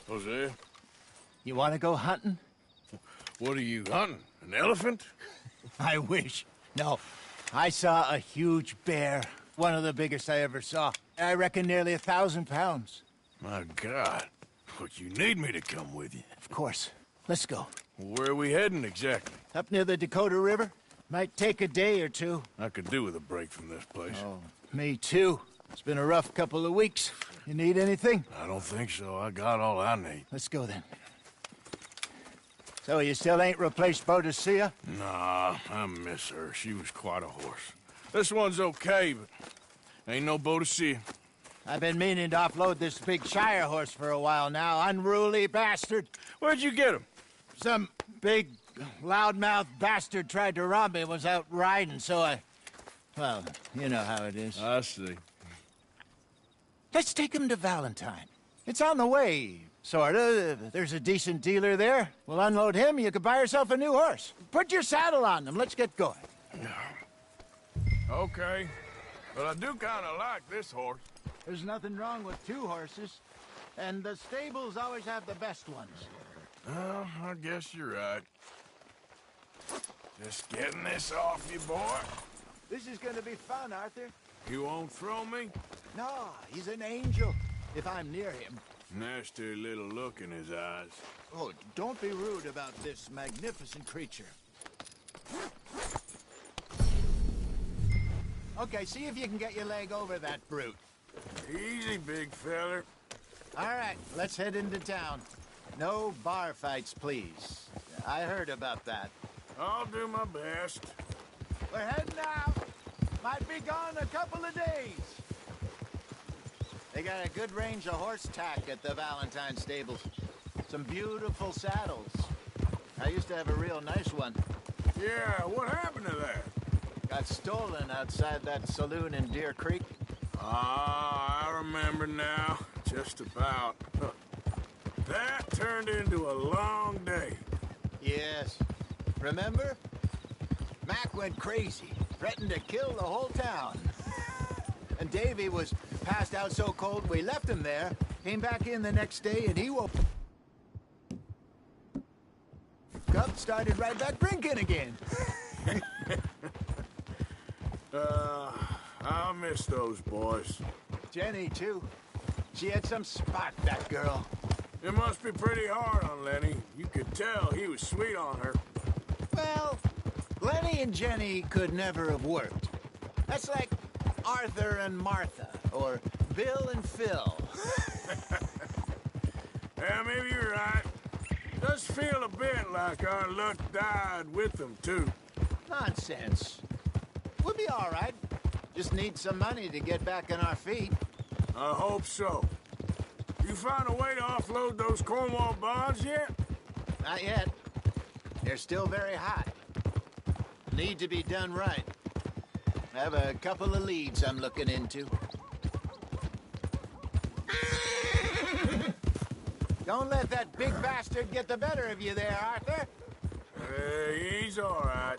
Hosea? You want to go hunting? What are you hunting? An elephant? I wish. No. I saw a huge bear. One of the biggest I ever saw. I reckon nearly 1,000 pounds. My God. But you need me to come with you. Of course. Let's go. Where are we heading exactly? Up near the Dakota River. Might take a day or two. I could do with a break from this place. Oh, me too. It's been a rough couple of weeks. You need anything? I don't think so. I got all I need. Let's go then. So you still ain't replaced Boadicea? Nah, I miss her. She was quite a horse. This one's okay, but ain't no Boadicea. I've been meaning to offload this big Shire horse for a while now. Unruly bastard. Where'd you get him? Some big, loudmouth bastard tried to rob me, was out riding, so I... Well, you know how it is. I see. Let's take him to Valentine. It's on the way, sorta. There's a decent dealer there. We'll unload him, you could buy yourself a new horse. Put your saddle on them, let's get going. Okay. But I do kind of like this horse. There's nothing wrong with two horses. And the stables always have the best ones. Well, I guess you're right. Just getting this off you, boy. This is gonna be fun, Arthur. You won't throw me? No, he's an angel, if I'm near him. Nasty little look in his eyes. Oh, don't be rude about this magnificent creature. Okay, see if you can get your leg over that brute. Easy, big feller. All right, let's head into town. No bar fights, please. I heard about that. I'll do my best. We're heading out. Might be gone a couple of days. They got a good range of horse tack at the Valentine stables. Some beautiful saddles. I used to have a real nice one. Yeah, what happened to that? Got stolen outside that saloon in Deer Creek. Ah, I remember now. Just about. That turned into a long day. Yes. Remember? Mac went crazy, threatened to kill the whole town. And Davy was passed out so cold we left him there, came back in the next day, and he woke up, started right back drinking again. I miss those boys. Jenny, too. She had some spot, that girl. It must be pretty hard on Lenny. You could tell he was sweet on her. Well, Lenny and Jenny could never have worked. That's like Arthur and Martha, or Bill and Phil. Yeah, maybe you're right. Does feel a bit like our luck died with them, too. Nonsense. We'll be all right. Just need some money to get back on our feet. I hope so. You found a way to offload those Cornwall bonds yet? Not yet. They're still very hot. Need to be done right. I have a couple of leads I'm looking into. Don't let that big bastard get the better of you there, Arthur. He's all right.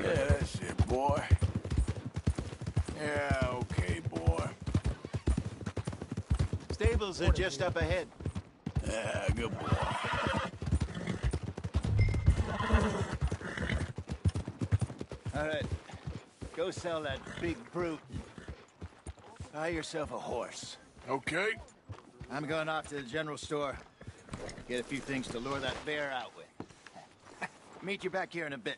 Yeah, that's it, boy. Yeah, okay, boy. Stables are just up ahead. Yeah, good boy. All right. Go sell that big brute. Buy yourself a horse. Okay. I'm going off to the general store. Get a few things to lure that bear out with. Meet you back here in a bit.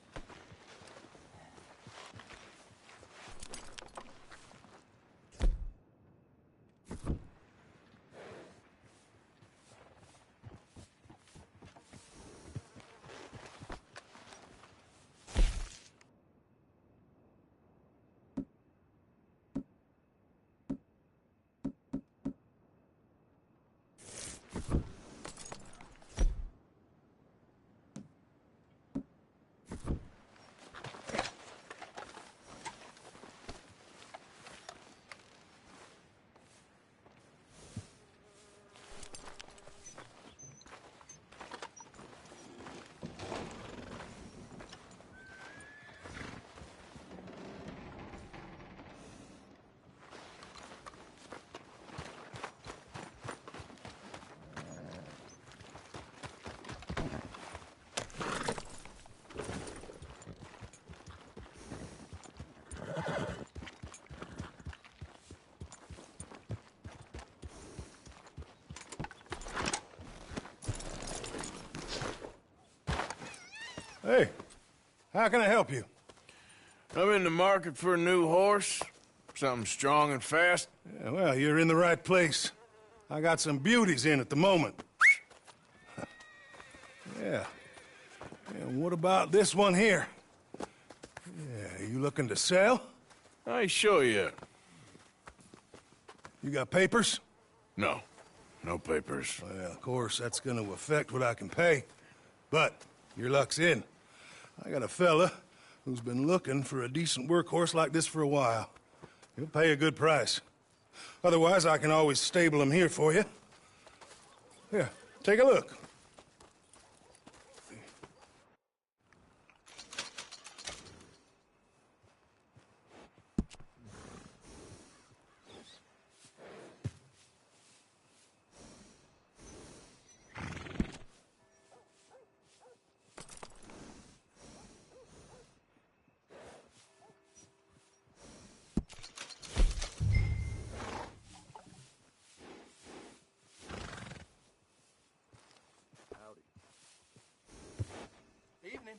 Hey, how can I help you? I'm in the market for a new horse. Something strong and fast. Yeah, well, you're in the right place. I got some beauties in at the moment. Yeah. And what about this one here? Yeah, you looking to sell? I ain't sure yet. You got papers? No. No papers. Well, of course, that's gonna affect what I can pay. But your luck's in. I got a fella who's been looking for a decent workhorse like this for a while. He'll pay a good price. Otherwise, I can always stable him here for you. Here, take a look. Evening.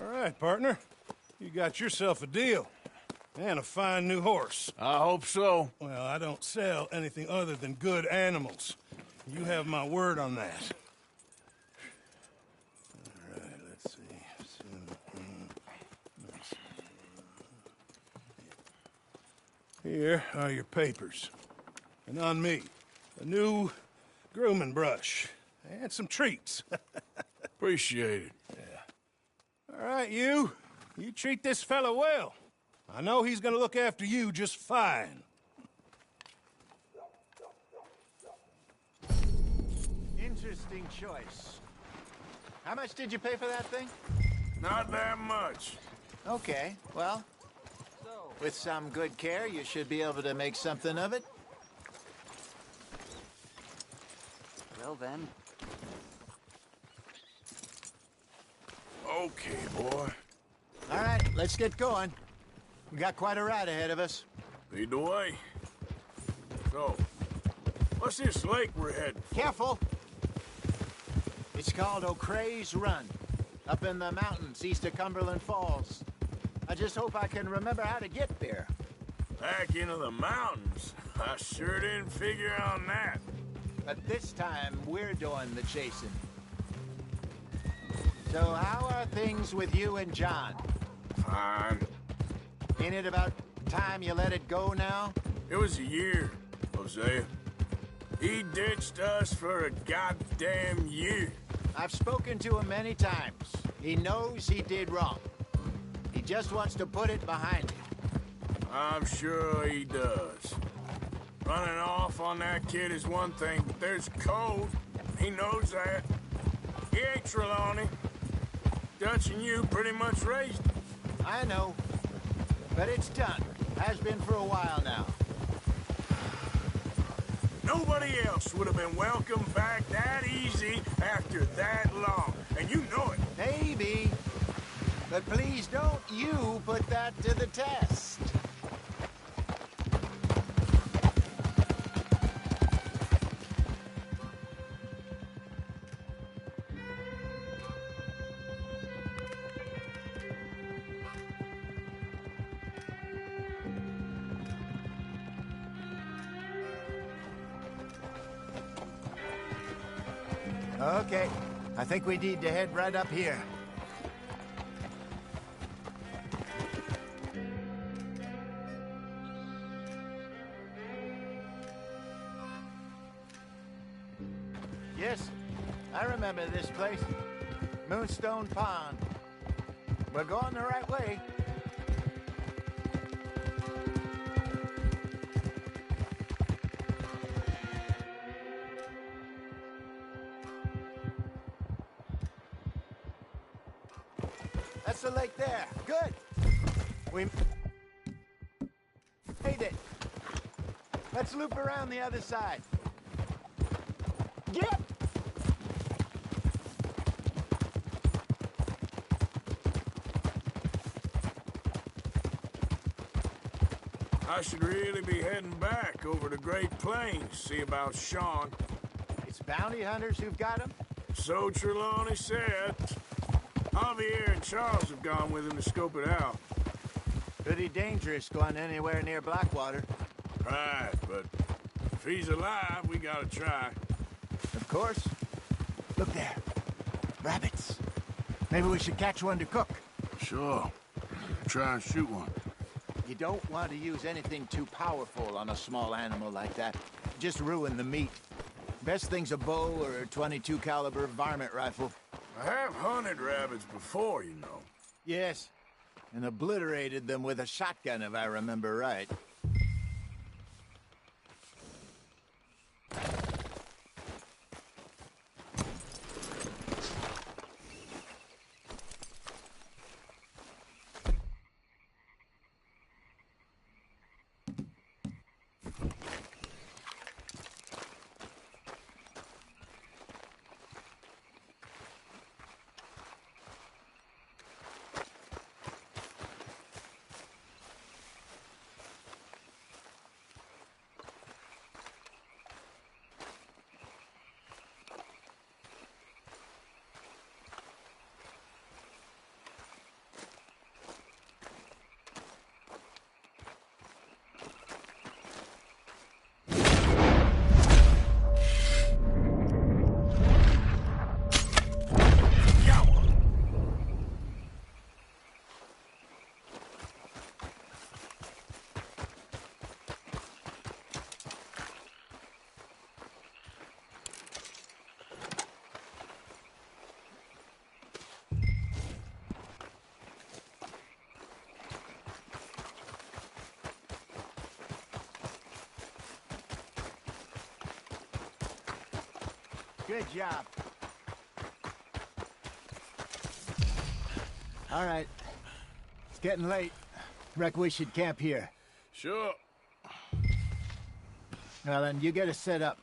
All right, partner. You got yourself a deal. And a fine new horse. I hope so. Well, I don't sell anything other than good animals. You have my word on that. All right, let's see. Here are your papers. And on me, a new grooming brush. And some treats. Appreciate it. Yeah. All right, you treat this fella well. I know he's gonna look after you just fine. Interesting choice. How much did you pay for that thing? Not that much. Okay, well, with some good care, you should be able to make something of it. Well then. Okay, boy. All right, let's get going. We got quite a ride ahead of us. Lead the way. So, what's this lake we're heading for? Careful! It's called O'Creagh's Run, up in the mountains east of Cumberland Falls. I just hope I can remember how to get there. Back into the mountains? I sure didn't figure on that. But this time, we're doing the chasing. So how are things with you and John? Fine. Ain't it about time you let it go now? It was a year, Hosea. He ditched us for a goddamn year. I've spoken to him many times. He knows he did wrong. He just wants to put it behind him. I'm sure he does. Running off on that kid is one thing, but there's code. He knows that. He ain't Trelawney. Dutch and you pretty much raised him. I know. But it's done. Has been for a while now. Nobody else would have been welcomed back that easy after that long. And you know it. Maybe. But please don't you put that to the test. Okay, I think we need to head right up here. Yes, I remember this place. Moonstone Pond. We're going the right way. That's the lake there. Good. We made it. Let's loop around the other side. Get! I should really be heading back over to Great Plains, see about Sean. It's bounty hunters who've got him? So Trelawney said. Javier and Charles have gone with him to scope it out. Pretty dangerous going anywhere near Blackwater. Right, but if he's alive, we gotta try. Of course. Look there. Rabbits. Maybe we should catch one to cook. Sure. Try and shoot one. You don't want to use anything too powerful on a small animal like that. Just ruin the meat. Best thing's a bow or a .22 caliber varmint rifle. I have hunted rabbits before, you know. Yes, and obliterated them with a shotgun, if I remember right. Good job. All right. It's getting late. Reckon we should camp here. Sure. Well, then, you get us set up.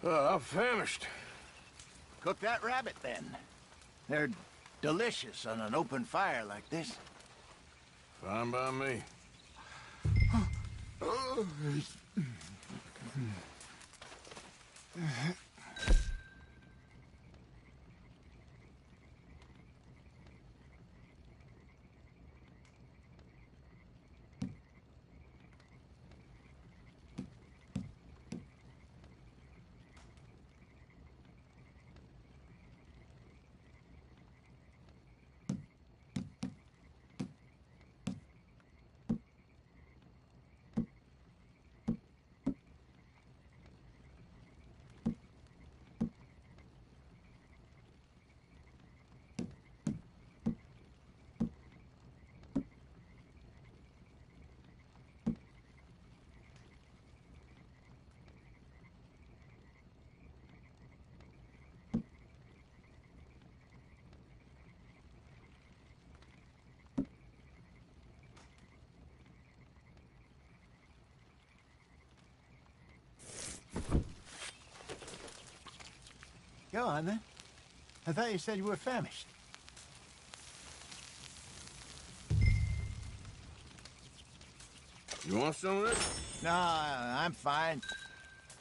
I'm famished. Cook that rabbit, then. They're delicious on an open fire like this. Fine by me. Go on, then. I thought you said you were famished. You want some of this? No, I'm fine.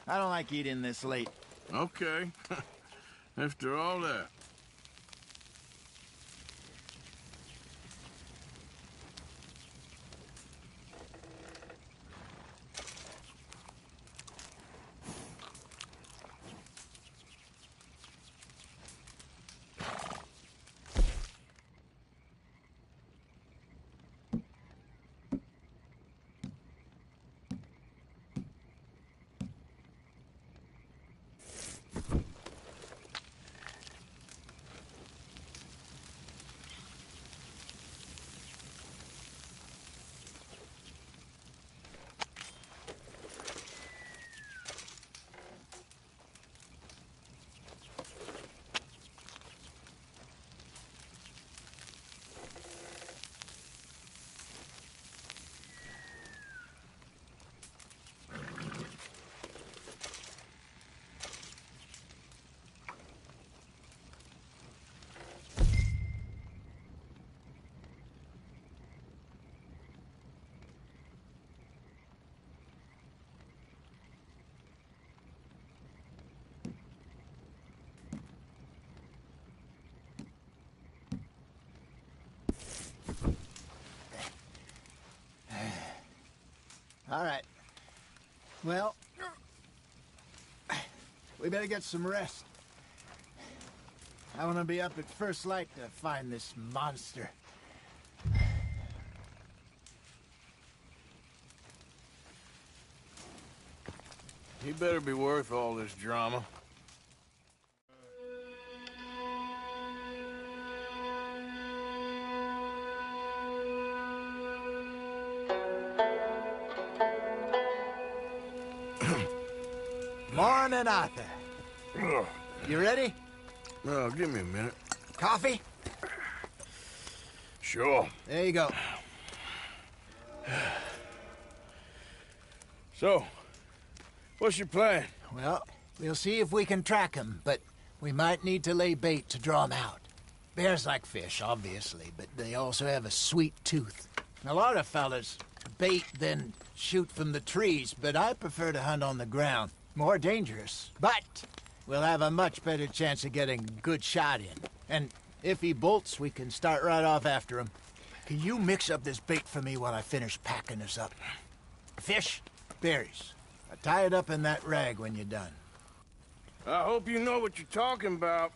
I don't like eating this late. Okay. After all that. All right. Well, we better get some rest. I want to be up at first light to find this monster. He better be worth all this drama. Morning, Arthur. You ready? No, give me a minute. Coffee? Sure. There you go. So, what's your plan? Well, we'll see if we can track him, but we might need to lay bait to draw him out. Bears like fish, obviously, but they also have a sweet tooth. A lot of fellas bait, then shoot from the trees, but I prefer to hunt on the ground. More dangerous, but we'll have a much better chance of getting a good shot in. And if he bolts, we can start right off after him. Can you mix up this bait for me while I finish packing this up? Fish, berries. Tie it up in that rag when you're done. I hope you know what you're talking about.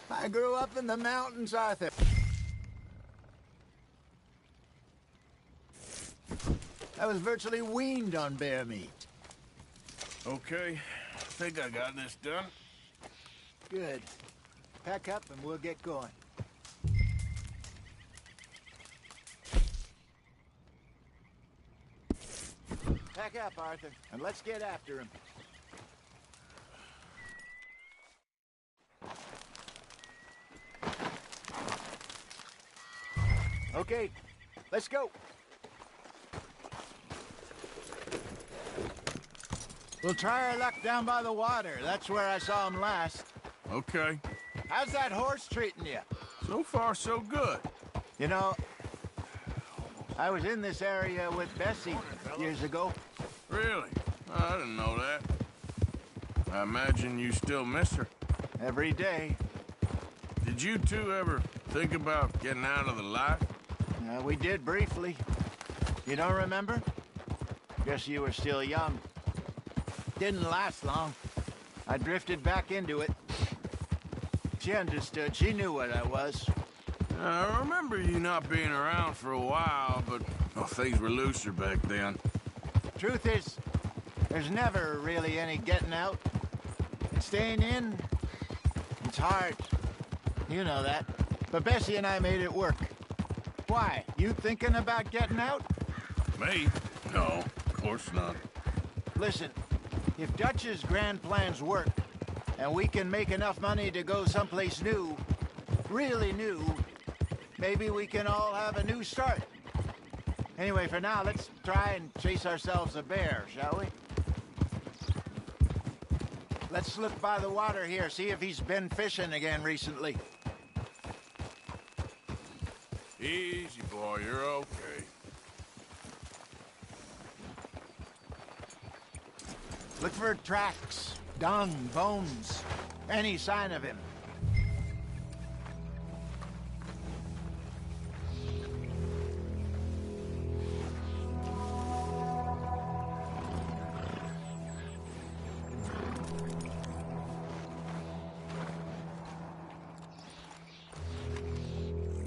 I grew up in the mountains, Arthur. I was virtually weaned on bear meat. Okay, I think I got this done. Good. Pack up and we'll get going. Pack up, Arthur, and let's get after him. Okay, let's go. We'll try our luck down by the water. That's where I saw him last. Okay. How's that horse treating you? So far, so good. You know, I was in this area with Bessie years ago. Really? I didn't know that. I imagine you still miss her. Every day. Did you two ever think about getting out of the life? We did briefly. You don't remember? Guess you were still young. Didn't last long. I drifted back into it. She understood. She knew what I was. I remember you not being around for a while, but things were looser back then. Truth is, there's never really any getting out. And staying in, it's hard. You know that. But Bessie and I made it work. Why? You thinking about getting out? Me? No, of course not. Listen, if Dutch's grand plans work, and we can make enough money to go someplace new, really new, maybe we can all have a new start. Anyway, for now, let's try and chase ourselves a bear, shall we? Let's look by the water here, see if he's been fishing again recently. Easy, boy, you're okay. Look for tracks, dung, bones, any sign of him.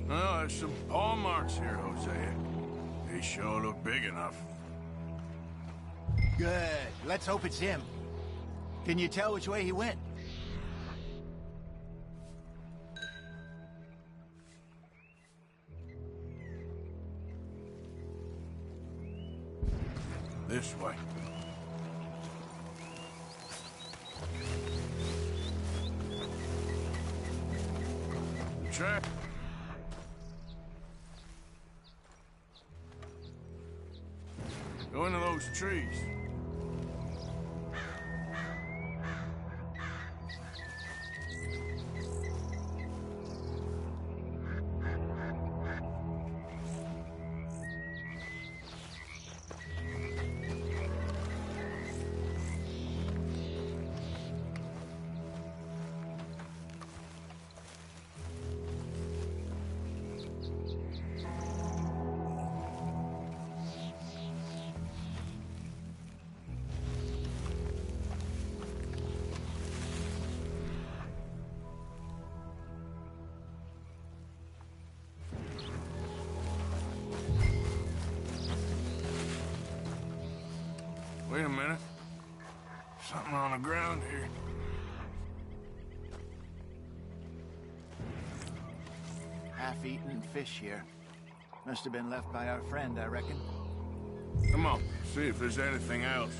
Well, there's some paw marks here, Hosea. They sure look big enough. Good. Let's hope it's him. Can you tell which way he went? This way. Track. Go into those trees. Wait a minute. Something on the ground here. Half-eaten fish here. Must have been left by our friend, I reckon. Come on, see if there's anything else.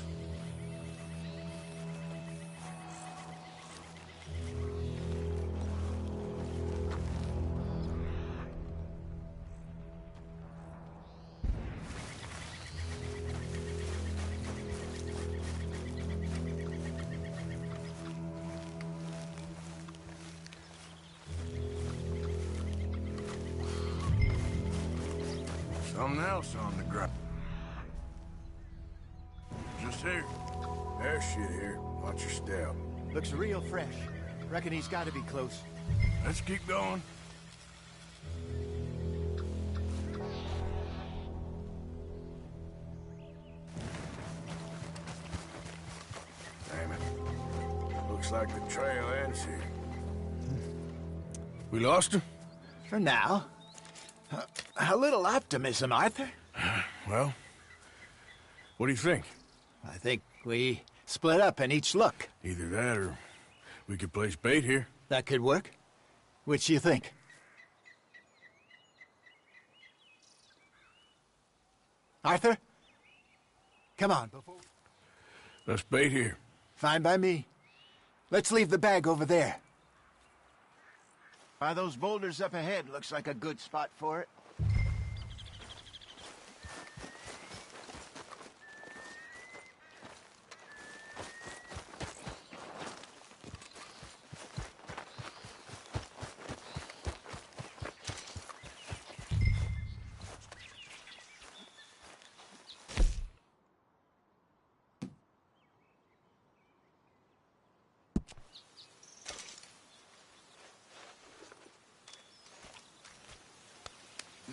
Something else on the ground. Just here. There's shit here. Watch your step. Looks real fresh. Reckon he's got to be close. Let's keep going. Damn it. Looks like the trail ends here. We lost him? For now. A little optimism, Arthur. Well, what do you think? I think we split up and each look. Either that or we could place bait here. That could work. Which do you think? Arthur? Come on. Let's bait here. Fine by me. Let's leave the bag over there. By those boulders up ahead, looks like a good spot for it.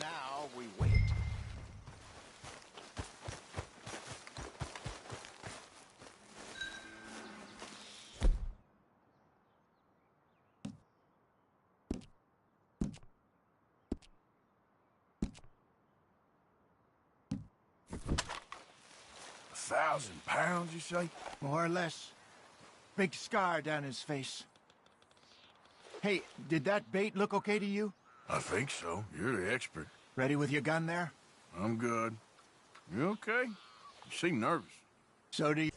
Now we wait. £1,000, you say? More or less. Big scar down his face. Hey, did that bait look okay to you? I think so. You're the expert. Ready with your gun there? I'm good. You okay? You seem nervous. So do you.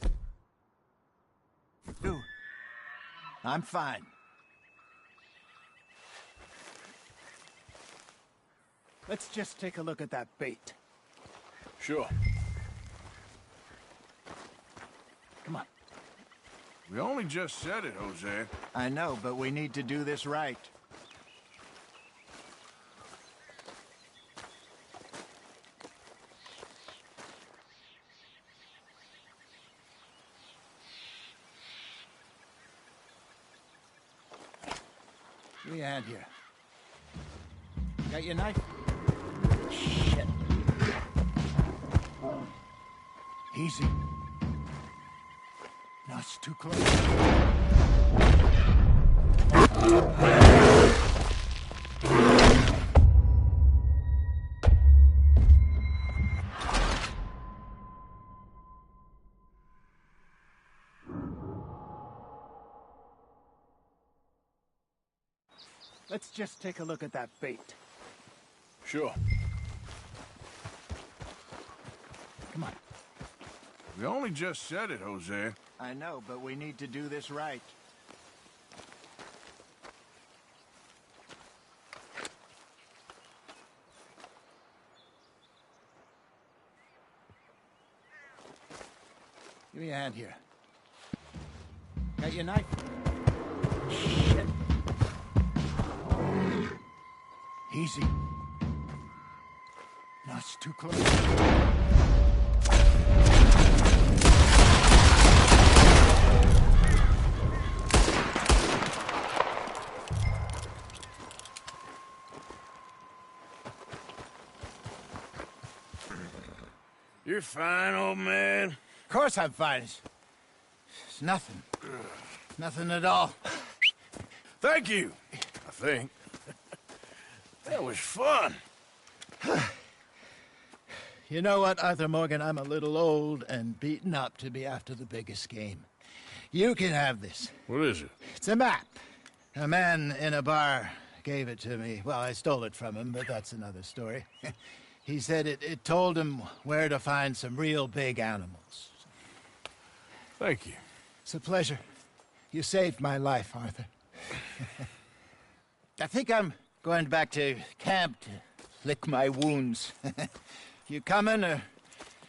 I'm fine. Let's just take a look at that bait. Sure. Come on. We only just said it, Jose. I know, but we need to do this right. Give me a hand here. Got your knife? Shit. Easy. No, it's too close. Let's just take a look at that bait. Sure. Come on. We only just said it, Jose. I know, but we need to do this right. Give me a hand here. Got your knife? Shit. Easy. No, it's too close. You're fine, old man. Of course I'm fine. It's nothing. Nothing at all. Thank you, I think. That was fun. You know what, Arthur Morgan? I'm a little old and beaten up to be after the biggest game. You can have this. What is it? It's a map. A man in a bar gave it to me. Well, I stole it from him, but that's another story. He said it told him where to find some real big animals. Thank you. It's a pleasure. You saved my life, Arthur. I think I'm going back to camp to lick my wounds. You coming, or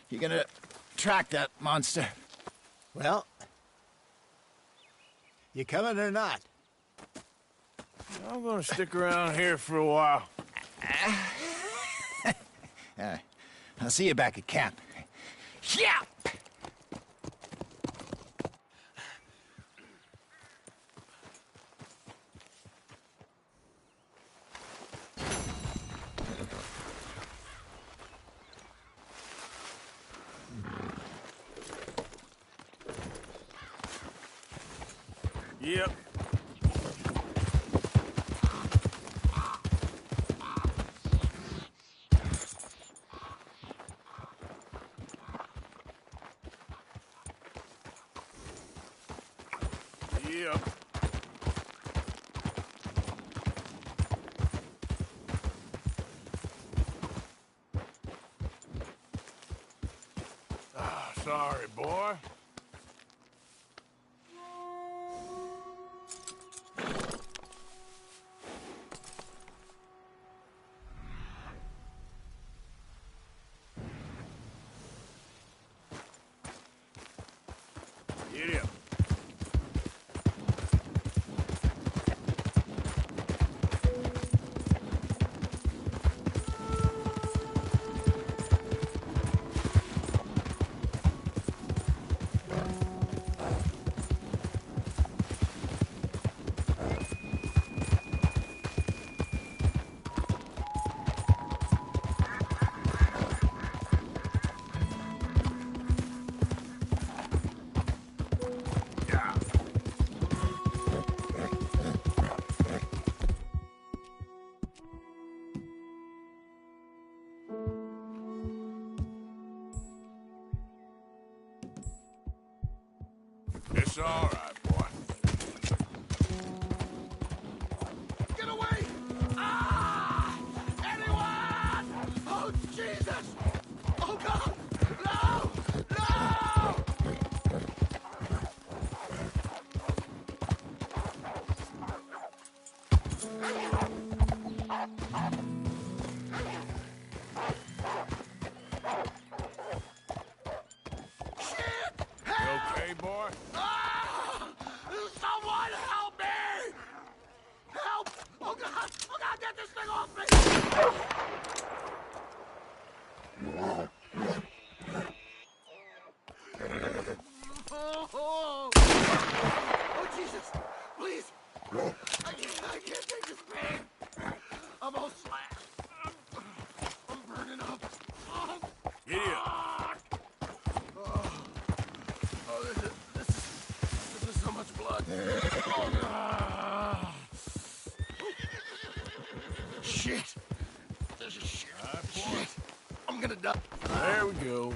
you gonna track that monster? Well, you coming or not? I'm gonna stick around here for a while. All right. I'll see you back at camp. Yeah! Yep. Yep. Ah, sorry, boy. Get him. It's all right, boy. Get away! Ah! Anyone! Oh, Jesus! Oh, God! No! No! You okay, boy? Ah! Someone help me! Help! Oh, God! Oh, God, get this thing off me! Oh, Jesus! Please! I can't take this pain! I'm all slashed. I'm burning up. Get him. This is so much blood. Shit! This is shit. Shit! I'm gonna die. There we go.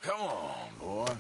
Come on, boy.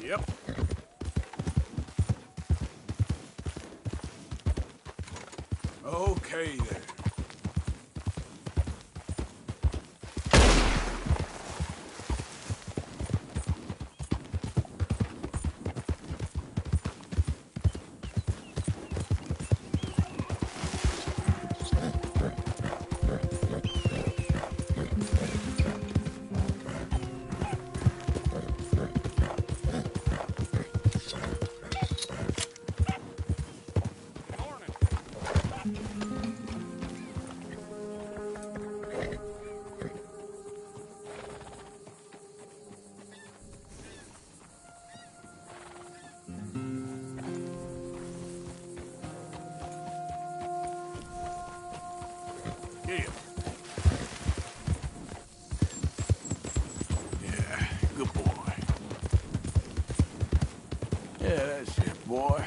Yep. Okay, then. Yeah. Yeah, good boy. Yeah, that's it, boy.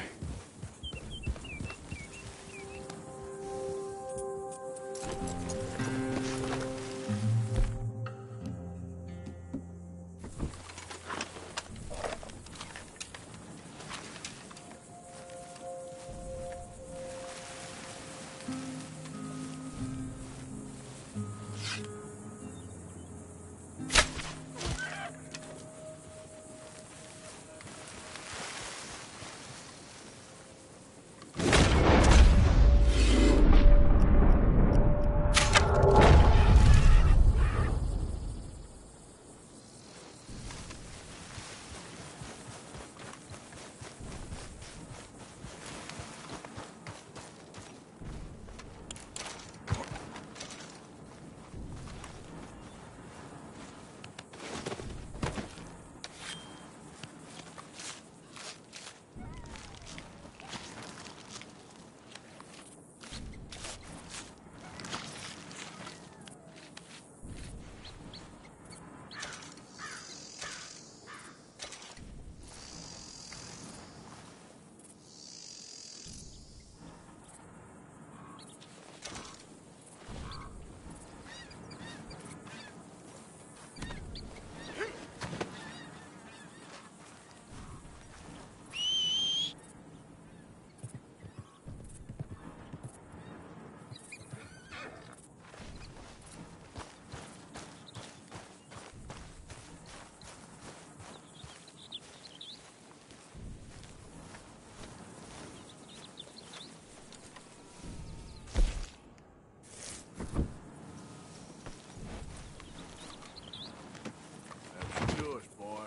That's yours, boy.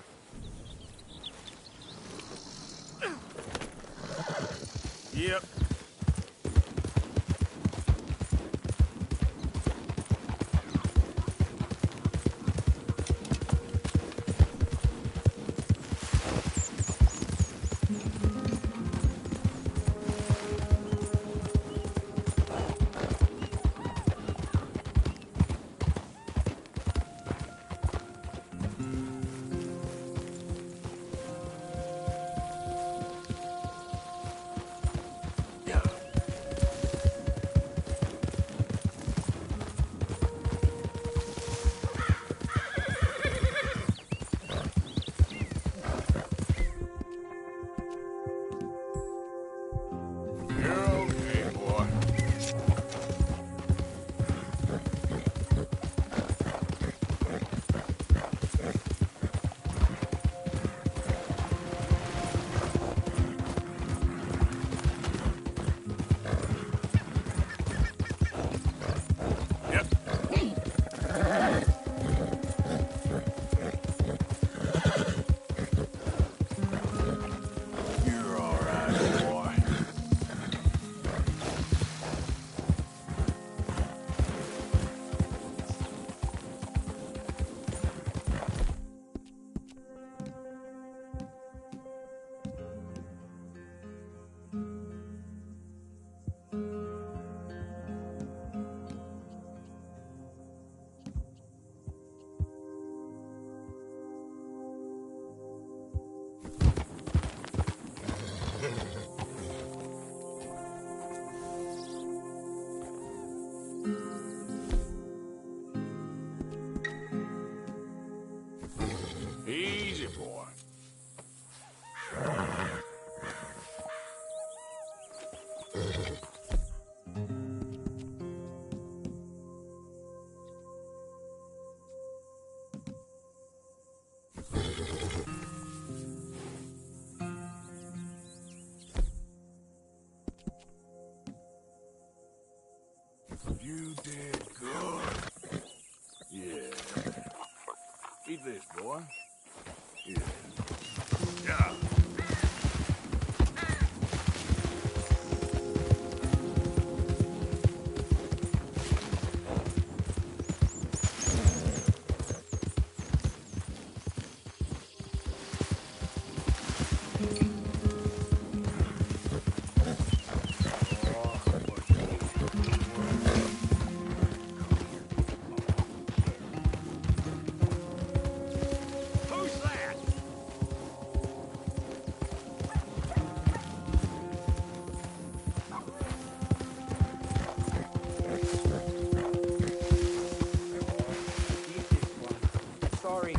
Yep. You did good. Yeah. Eat this, boy. Yeah. Yeah. Who's that? Sorry.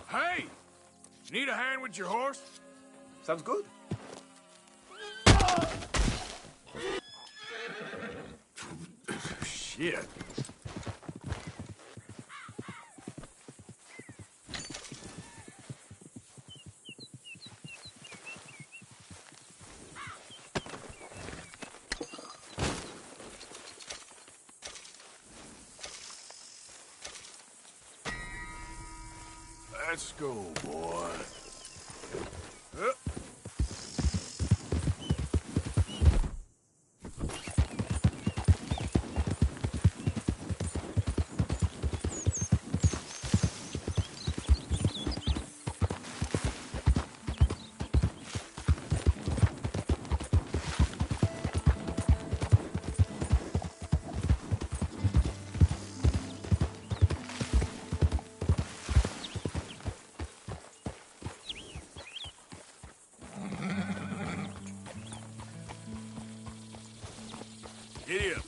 Hey! Need a hand with your horse? Sounds good. Shit. Let's go, boy. Giddy up.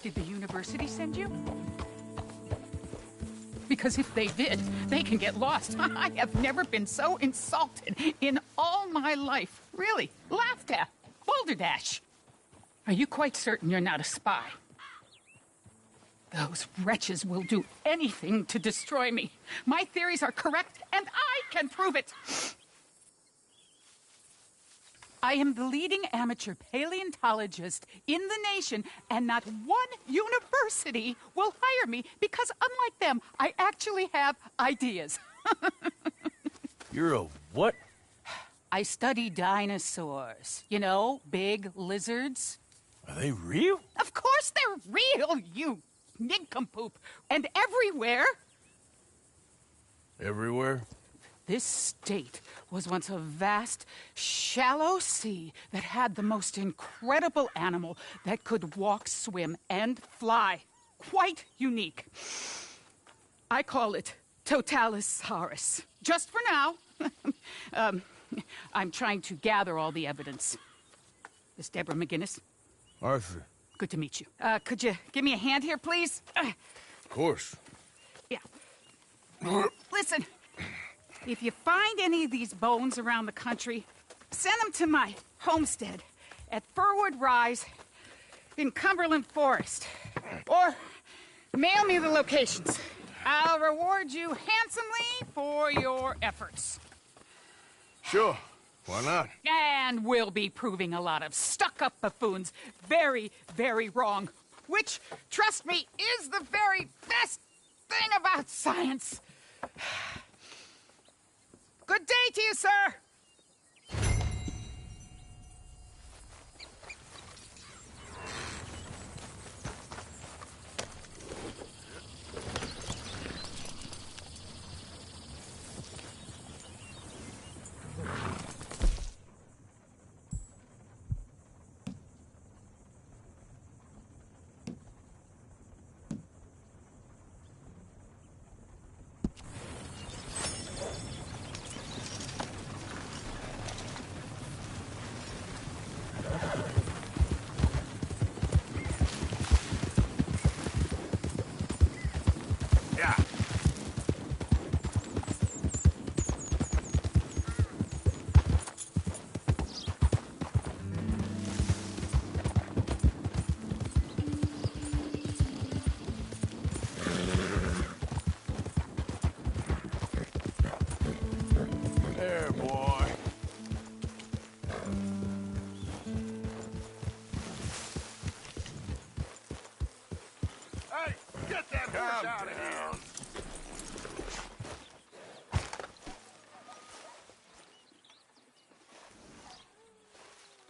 Did the university send you? Because if they did, they can get lost. I have never been so insulted in all my life. Really, laughed at. Balderdash. Are you quite certain you're not a spy? Those wretches will do anything to destroy me. My theories are correct, and I can prove it. I am the leading amateur paleontologist in the nation, and not one university will hire me because, unlike them, I actually have ideas. You're a what? I study dinosaurs. You know, big lizards. Are they real? Of course they're real, you nincompoop. And everywhere. Everywhere? This state was once a vast, shallow sea that had the most incredible animal that could walk, swim, and fly. Quite unique. I call it Totalisaurus. Just for now. I'm trying to gather all the evidence. Miss Deborah McGinnis. Arthur. Good to meet you. Could you give me a hand here, please? Of course. Yeah. Listen. If you find any of these bones around the country, send them to my homestead at Furwood Rise in Cumberland Forest. Or mail me the locations. I'll reward you handsomely for your efforts. Sure. Why not? And we'll be proving a lot of stuck-up buffoons very, very wrong. Which, trust me, is the very best thing about science. Good day to you, sir!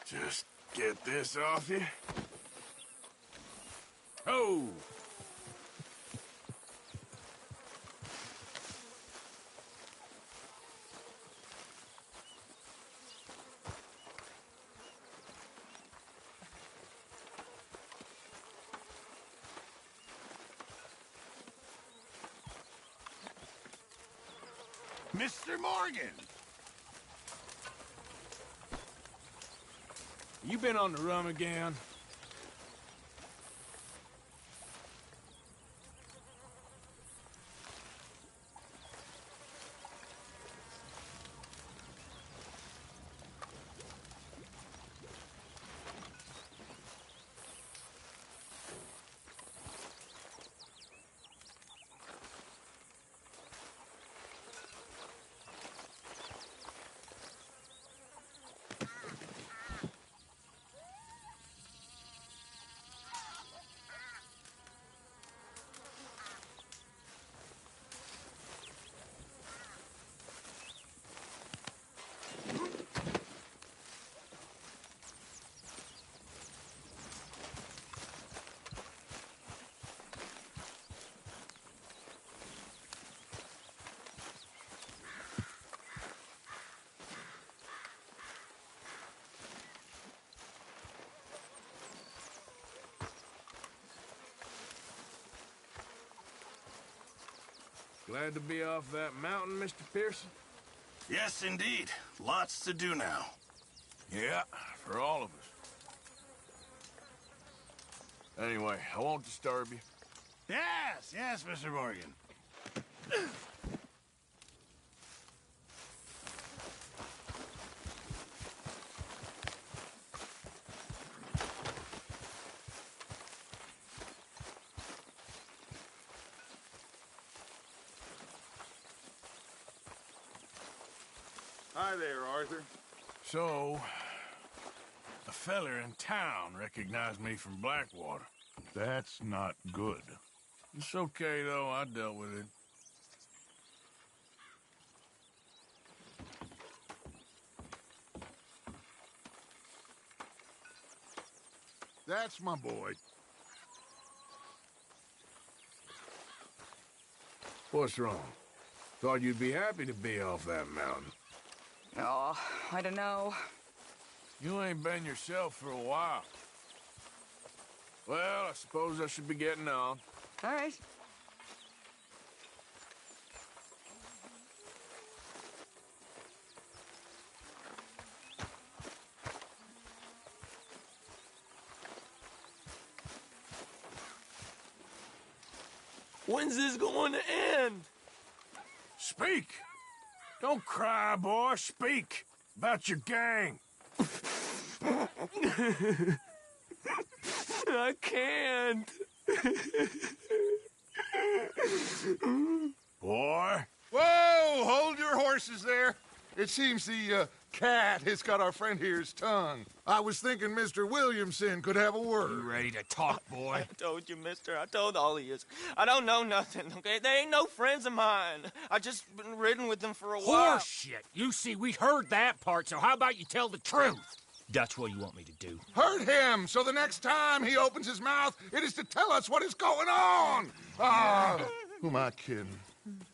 Just get this off you. Oh! Mr. Morgan! You been on the run again? Glad to be off that mountain, Mr. Pearson? Yes, indeed. Lots to do now. Yeah, for all of us. Anyway, I won't disturb you. Yes, Mr. Morgan. Hi there, Arthur. So, a feller in town recognized me from Blackwater. That's not good. It's okay, though. I dealt with it. That's my boy. What's wrong? Thought you'd be happy to be off that mountain. Oh, I don't know. You ain't been yourself for a while. Well, I suppose I should be getting on. All right. When's this going to end? Speak! Don't cry, boy. Speak about your gang. I can't. Boy. Whoa! Hold your horses there. It seems the cat has got our friend here's tongue. I was thinking Mr. Williamson could have a word. You ready to talk, boy? I told you, mister. I told all of you. I don't know nothing, okay? They ain't no friends of mine. I just been ridden with them for a while. Horseshit. You see, we heard that part, so how about you tell the truth? Dutch, what do you want me to do? Hurt him, so the next time he opens his mouth, it is to tell us what is going on. Ah, who am I kidding?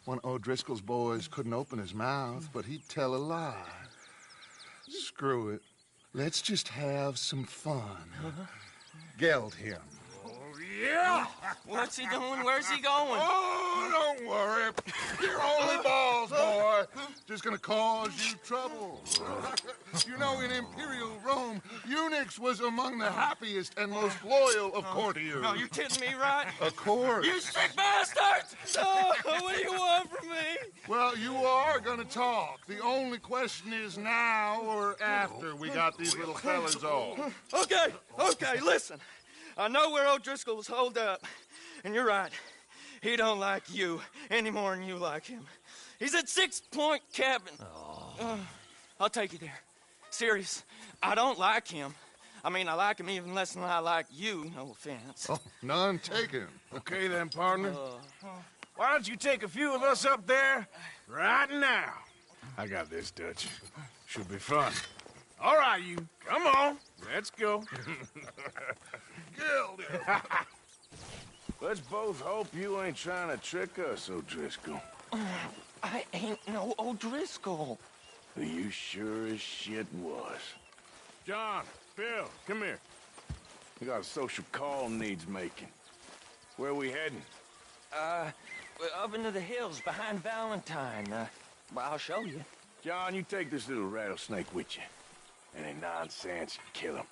One of O'Driscoll's boys couldn't open his mouth, but he'd tell a lie. Screw it. Let's just have some fun. Geld him. Yeah! What's he doing? Where's he going? Oh, don't worry. You're only balls, boy. Just gonna cause you trouble. You know, in Imperial Rome, eunuchs was among the happiest and most loyal of courtiers. No, you're kidding me, right? Of course. You sick bastard! Oh, what do you want from me? Well, you are gonna talk. The only question is now or after we got these little fellas off. Okay, listen. I know where O'Driscoll was holed up, and you're right. He don't like you any more than you like him. He's at 6 Point Cabin. I'll take you there. Serious, I don't like him. I mean, I like him even less than I like you, no offense. Oh, none taken. Okay then, partner. Why don't you take a few of us up there right now? I got this, Dutch. Should be fun. All right, you. Come on. Let's go. Let's both hope you ain't trying to trick us, O'Driscoll. I ain't no O'Driscoll. You sure as shit was. John, Phil, come here. We got a social call needs making. Where are we heading? Up into the hills behind Valentine. Well, I'll show you. John, you take this little rattlesnake with you. Any nonsense, kill him.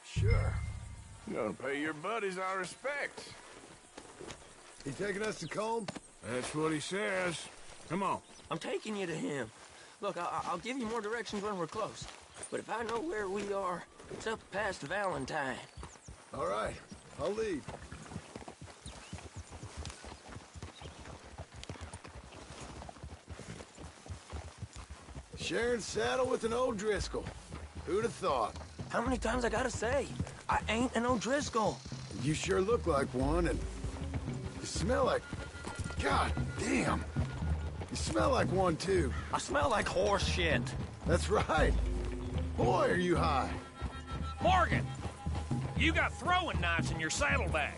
Sure. You're gonna pay your buddies our respects. He taking us to Combe? That's what he says. Come on. I'm taking you to him. Look, I'll give you more directions when we're close. But if I know where we are, it's up past Valentine. All right, I'll lead. Sharing saddle with an O'Driscoll. Who'd have thought? How many times I gotta say? I ain't an O'Driscoll. You sure look like one, and you smell like... God damn. You smell like one, too. I smell like horse shit. That's right. Boy, are you high. Morgan! You got throwing knives in your saddlebag.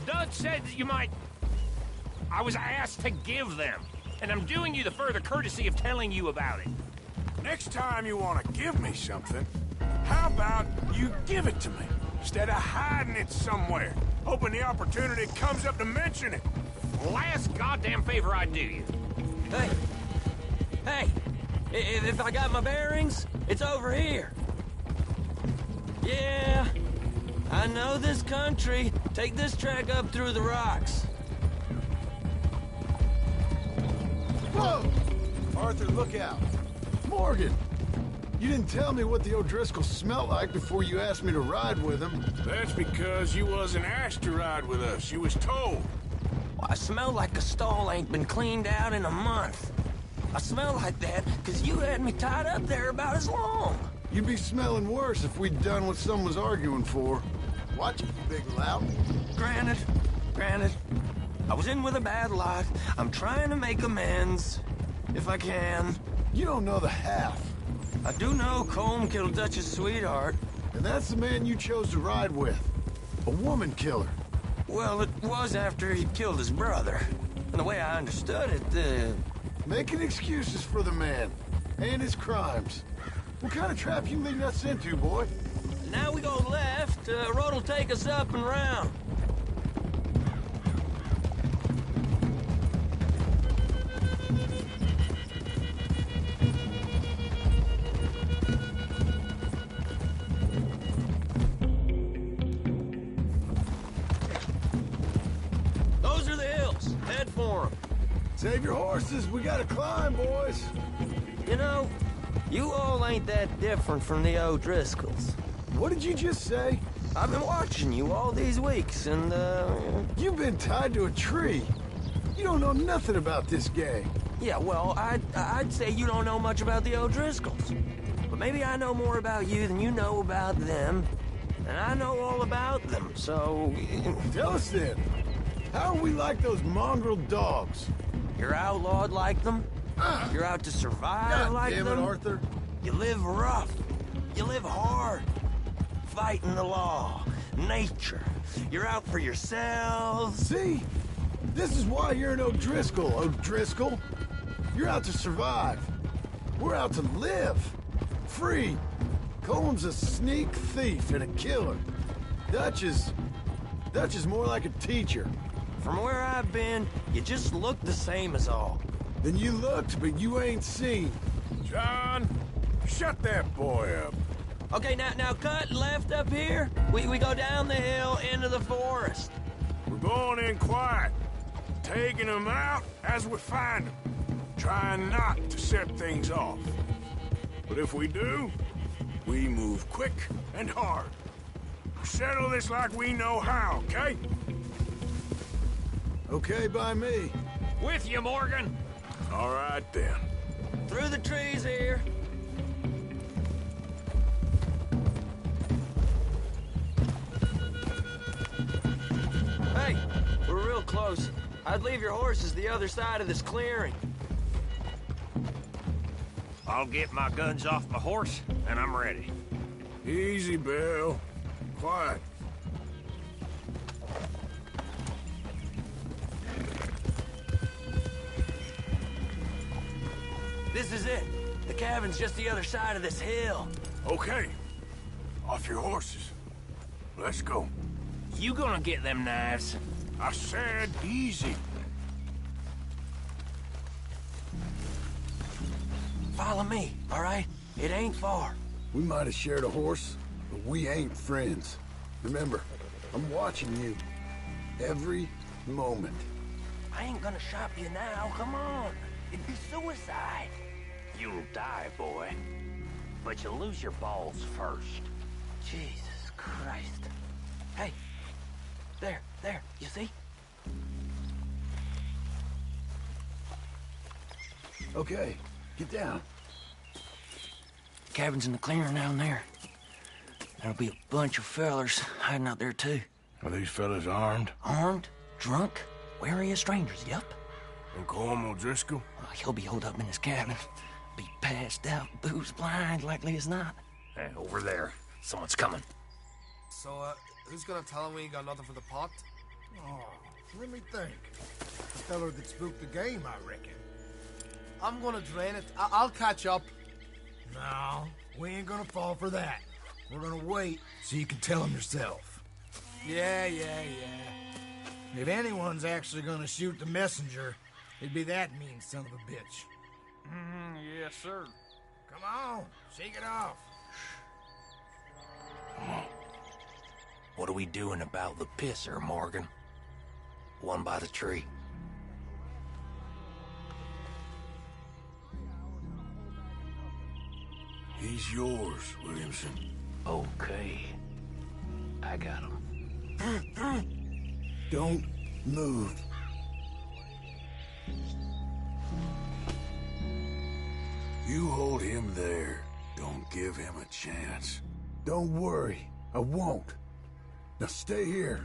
Dutch said that you might... I was asked to give them, and I'm doing you the further courtesy of telling you about it. Next time you want to give me something, how about you give it to me, instead of hiding it somewhere, hoping the opportunity comes up to mention it? Last goddamn favor I do you. Hey, if I got my bearings, it's over here. Yeah, I know this country. Take this track up through the rocks. Whoa! Arthur, look out. Morgan, you didn't tell me what the O'Driscoll smelled like before you asked me to ride with him. That's because you wasn't asked to ride with us. You was told. Well, I smell like a stall ain't been cleaned out in a month. I smell like that because you had me tied up there about as long. You'd be smelling worse if we'd done what someone was arguing for. Watch it, you big lout. Granted. I was in with a bad lot. I'm trying to make amends, if I can. You don't know the half. I do know Colm killed Dutch's sweetheart. And that's the man you chose to ride with. A woman killer. Well, it was after he killed his brother. And the way I understood it, Making excuses for the man. And his crimes. What kind of trap you leading us into, boy? Now we go left. Road'll take us up and round. Those are the hills. Head for them. Save your horses. We gotta climb, boys. You know, you all ain't that different from the O'Driscolls. What did you just say? I've been watching you all these weeks, and, You've been tied to a tree. You don't know nothing about this gang. Yeah, well, I'd say you don't know much about the O'Driscolls. But maybe I know more about you than you know about them. And I know all about them, so... Tell us then. How are we like those mongrel dogs? You're outlawed like them. You're out to survive like them. Damn it, Arthur. You live rough. You live hard. Fighting the law. Nature. You're out for yourselves. See? This is why you're an O'Driscoll, O'Driscoll. You're out to survive. We're out to live. Free. Colm's a sneak thief and a killer. Dutch is more like a teacher. From where I've been, you just look the same as all. Then you looked, but you ain't seen. John, shut that boy up. Okay, now cut left up here. We go down the hill into the forest. We're going in quiet, taking them out as we find them, trying not to set things off. But if we do, we move quick and hard. Settle this like we know how, okay? Okay by me. With you, Morgan. All right, then. Through the trees here. Hey, we're real close. I'd leave your horses the other side of this clearing. I'll get my guns off my horse, and I'm ready. Easy, Bill. Quiet. This is it. The cabin's just the other side of this hill. Okay. Off your horses. Let's go. You gonna get them knives? I said easy. Follow me, all right? It ain't far. We might have shared a horse, but we ain't friends. Remember, I'm watching you. Every moment. I ain't gonna shop you now, come on. It'd be suicide. You'll die, boy. But you'll lose your balls first. Jesus Christ. Hey, there, you see? Okay, get down. Cabin's in the clearing down there. There'll be a bunch of fellers hiding out there, too. Are these fellas armed? Armed, drunk, wary of strangers, yup. Uncle Orm O'Driscoll? He'll be holed up in his cabin. Be passed out, booze blind, likely as not. Hey, over there. Someone's coming. So, who's gonna tell him we ain't got nothing for the pot? Oh, let me think. The feller that spooked the game, I reckon. I'm gonna drain it. I'll catch up. No, we ain't gonna fall for that. We're gonna wait so you can tell him yourself. Yeah. If anyone's actually gonna shoot the messenger, it'd be that mean son of a bitch. Yes, sir. Come on, shake it off. What are we doing about the pisser, Morgan? One by the tree. He's yours, Williamson. Okay. I got him. Don't move. You hold him there. Don't give him a chance. Don't worry, I won't. Now stay here.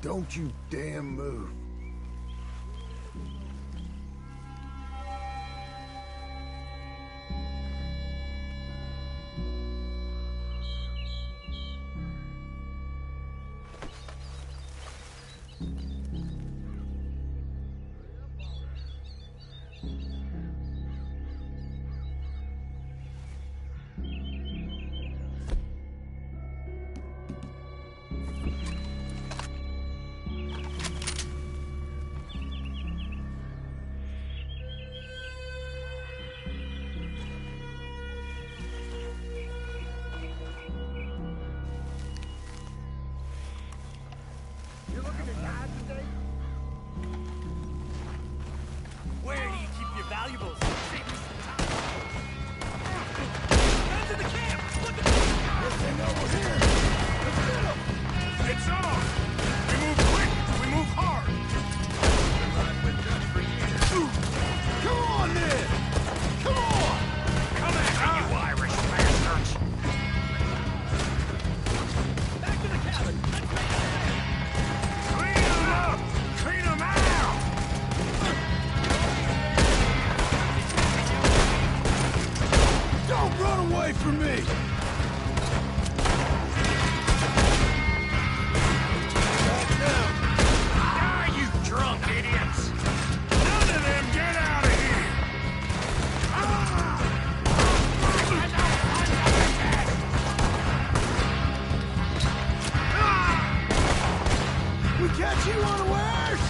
Don't you damn move. Where do you keep your valuables? It's on! We move quick, we move hard! Come on, then! Come on! Come at me, you Irish bastards! Back to the cabin! Clean them up! Clean them out! Don't run away from me! Die, you drunk idiots! None of them get out of here! We catch you unawares!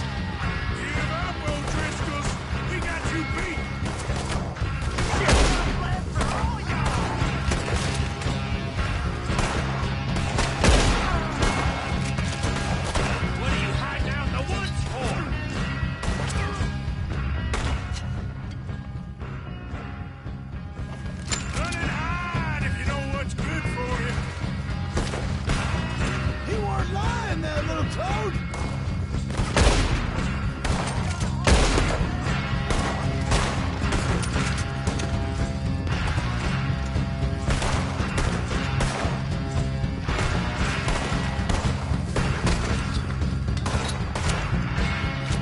Give up, O'Driscolls! We got you beat! What are you hiding out in the woods for? Run and hide if you know what's good for you! You weren't lying, that little toad!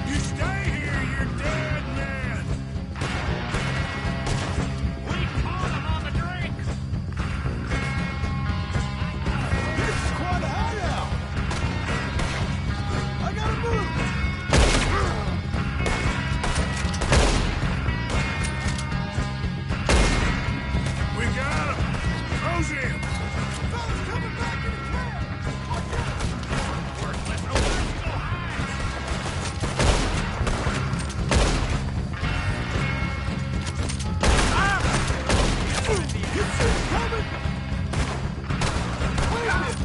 You stay here, you dead man! We You see it coming? Wait a minute!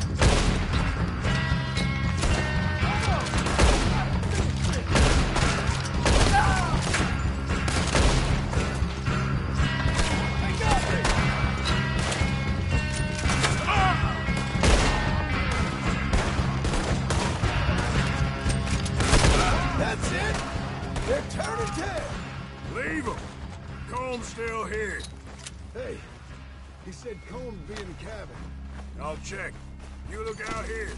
That's it! They're turning tail! Leave them. Comb's still here. Hey, he said Comb'd be in the cabin. I'll check. You look out here.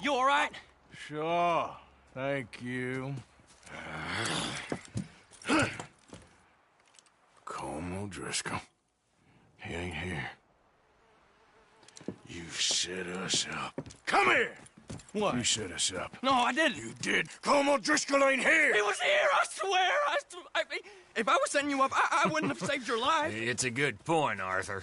You all right? Sure. Thank you. Colm O'Driscoll. He ain't here. You set us up. Come here! What? You set us up. No, I didn't. You did. Colm O'Driscoll ain't here! He was here, I swear! If I was setting you up, I wouldn't have saved your life. It's a good point, Arthur.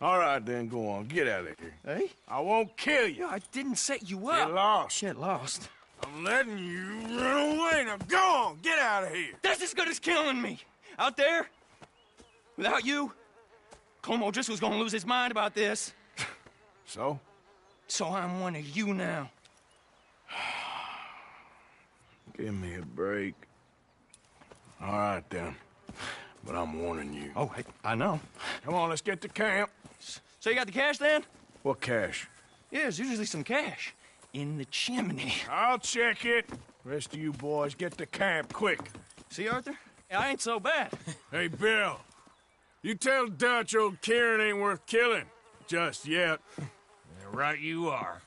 All right, then, go on. Get out of here. Hey? I won't kill you. I didn't set you up. Get lost. Get lost. I'm letting you run away. Now go on. Get out of here. That's as good as killing me. Out there, without you, Colm O'Driscoll's gonna lose his mind about this. So? So I'm one of you now. Give me a break. All right, then. But I'm warning you. Oh, hey, I know. Come on, let's get to camp. So you got the cash, then? What cash? Yeah, there's usually some cash. In the chimney. I'll check it. Rest of you boys, get to camp, quick. See, Arthur? I ain't so bad. Hey, Bill. You tell Dutch old Kieran ain't worth killing. Just yet. Right you are.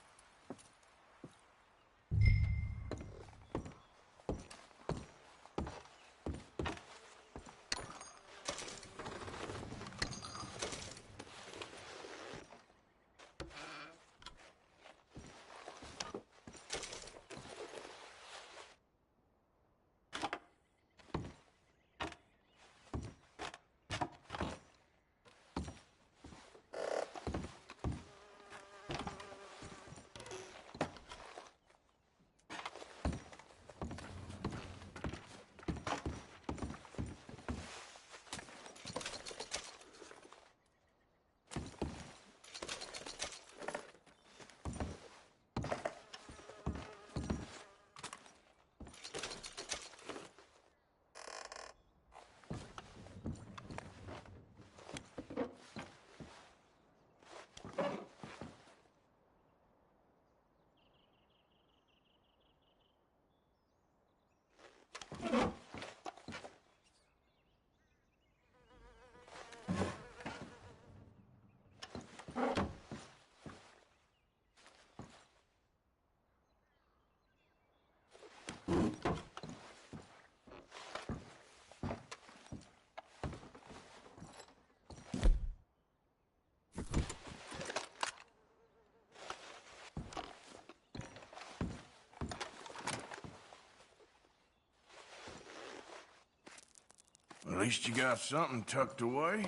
At least you got something tucked away.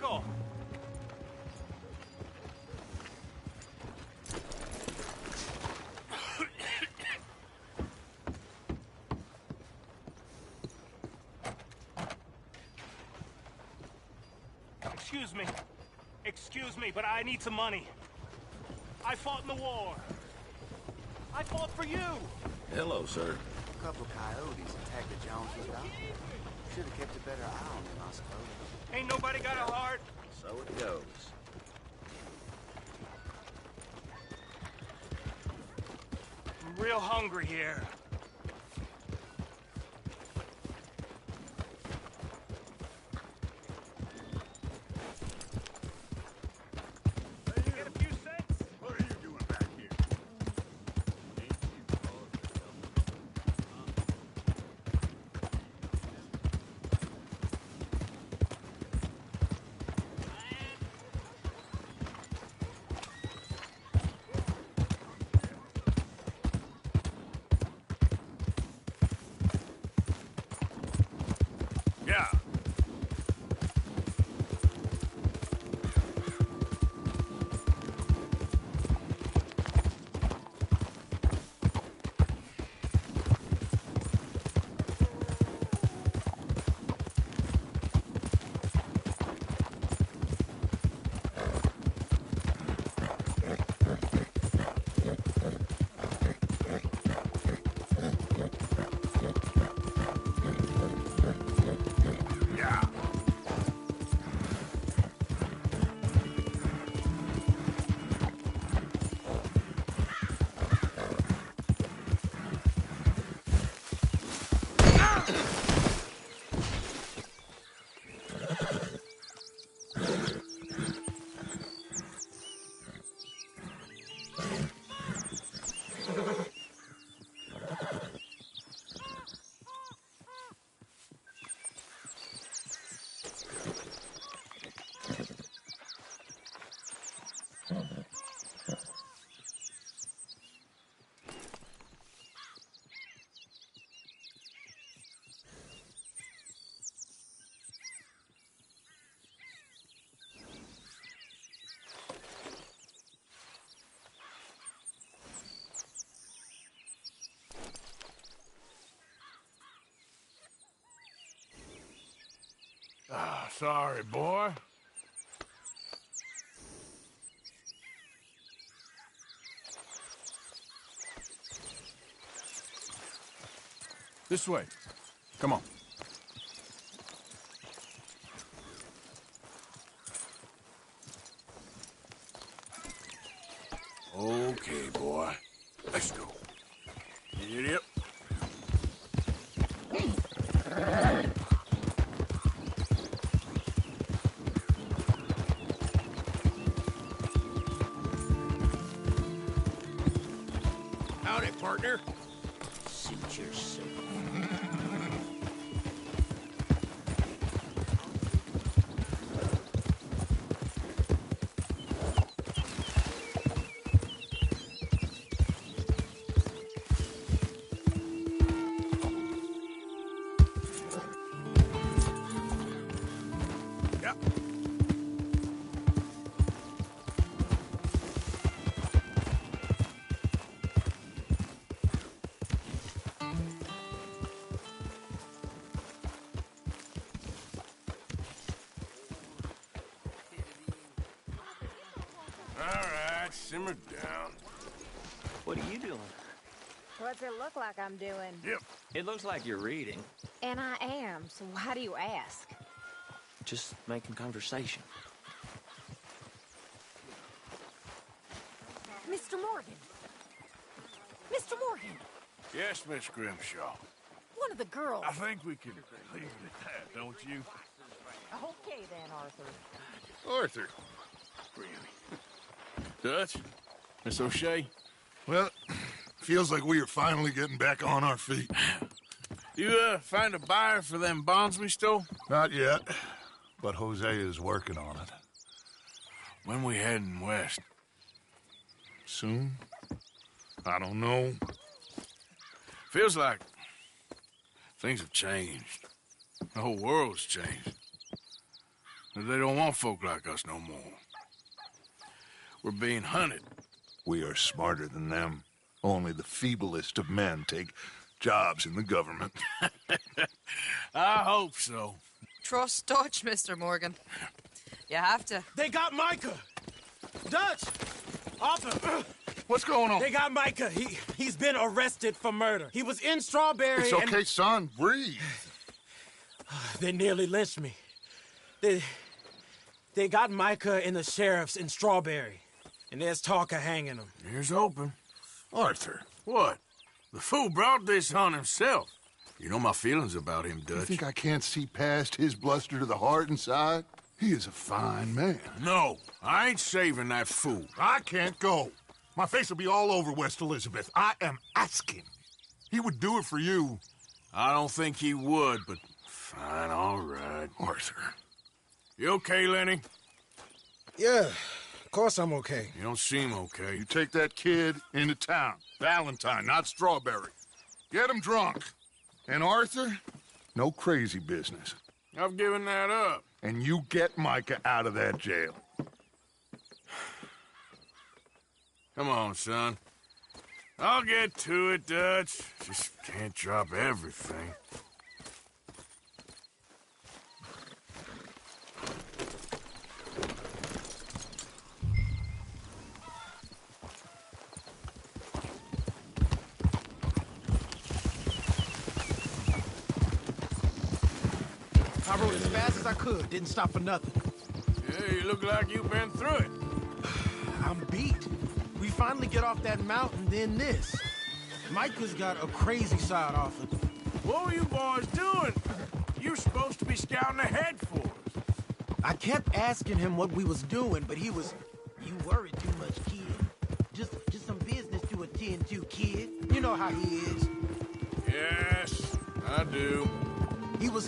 Rocco! Excuse me. Excuse me, but I need some money. I fought in the war. I fought for you. Hello, sir. A couple of coyotes attacked the Joneses dog. Should have kept a better eye on them, I suppose. Ain't nobody got a heart. So it goes. I'm real hungry here. Yeah. Ah, sorry, boy. This way. Come on. Okay, boy. Let's go. Get up. Howdy, partner. Suit yourself. All right, simmer down. What are you doing? What's it look like I'm doing? Yep. It looks like you're reading. And I am, so why do you ask? Just making conversation. Mr. Morgan! Mr. Morgan! Yes, Miss Grimshaw. One of the girls. I think we can leave it at that, don't you? Okay then, Arthur. Arthur. Dutch? Miss O'Shea? Well, feels like we are finally getting back on our feet. You, find a buyer for them bonds we stole? Not yet, but Hosea is working on it. When we heading west? Soon? I don't know. Feels like things have changed. The whole world's changed. They don't want folk like us no more. We're being hunted. We are smarter than them. Only the feeblest of men take jobs in the government. I hope so. Trust Dutch, Mr. Morgan. You have to. They got Micah! Dutch! Arthur! What's going on? They got Micah. He's been arrested for murder. He was in Strawberry. It's okay, son. Breathe. They nearly lynched me. They got Micah and the sheriffs in Strawberry. And there's talk of hanging him. Here's hoping. Arthur. What? The fool brought this on himself. You know my feelings about him, Dutch. You think I can't see past his bluster to the heart inside? He is a fine man. No, I ain't saving that fool. I can't go. My face will be all over West Elizabeth. I am asking. He would do it for you. I don't think he would, but fine, all right. Arthur. You okay, Lenny? Yeah, of course I'm okay. You don't seem okay. You take that kid into town. Valentine, not Strawberry. Get him drunk. And Arthur, no crazy business. I've given that up. And you get Micah out of that jail. Come on, son. I'll get to it, Dutch. Just can't drop everything. I rode as fast as I could. Didn't stop for nothing. Yeah, you look like you've been through it. I'm beat. We finally get off that mountain, then this. Micah's got a crazy side off it. What were you boys doing? You're supposed to be scouting ahead for us. I kept asking him what we was doing, but he was... You worry too much, kid. Just some business to attend to, kid. You know how he is. Yes, I do. He was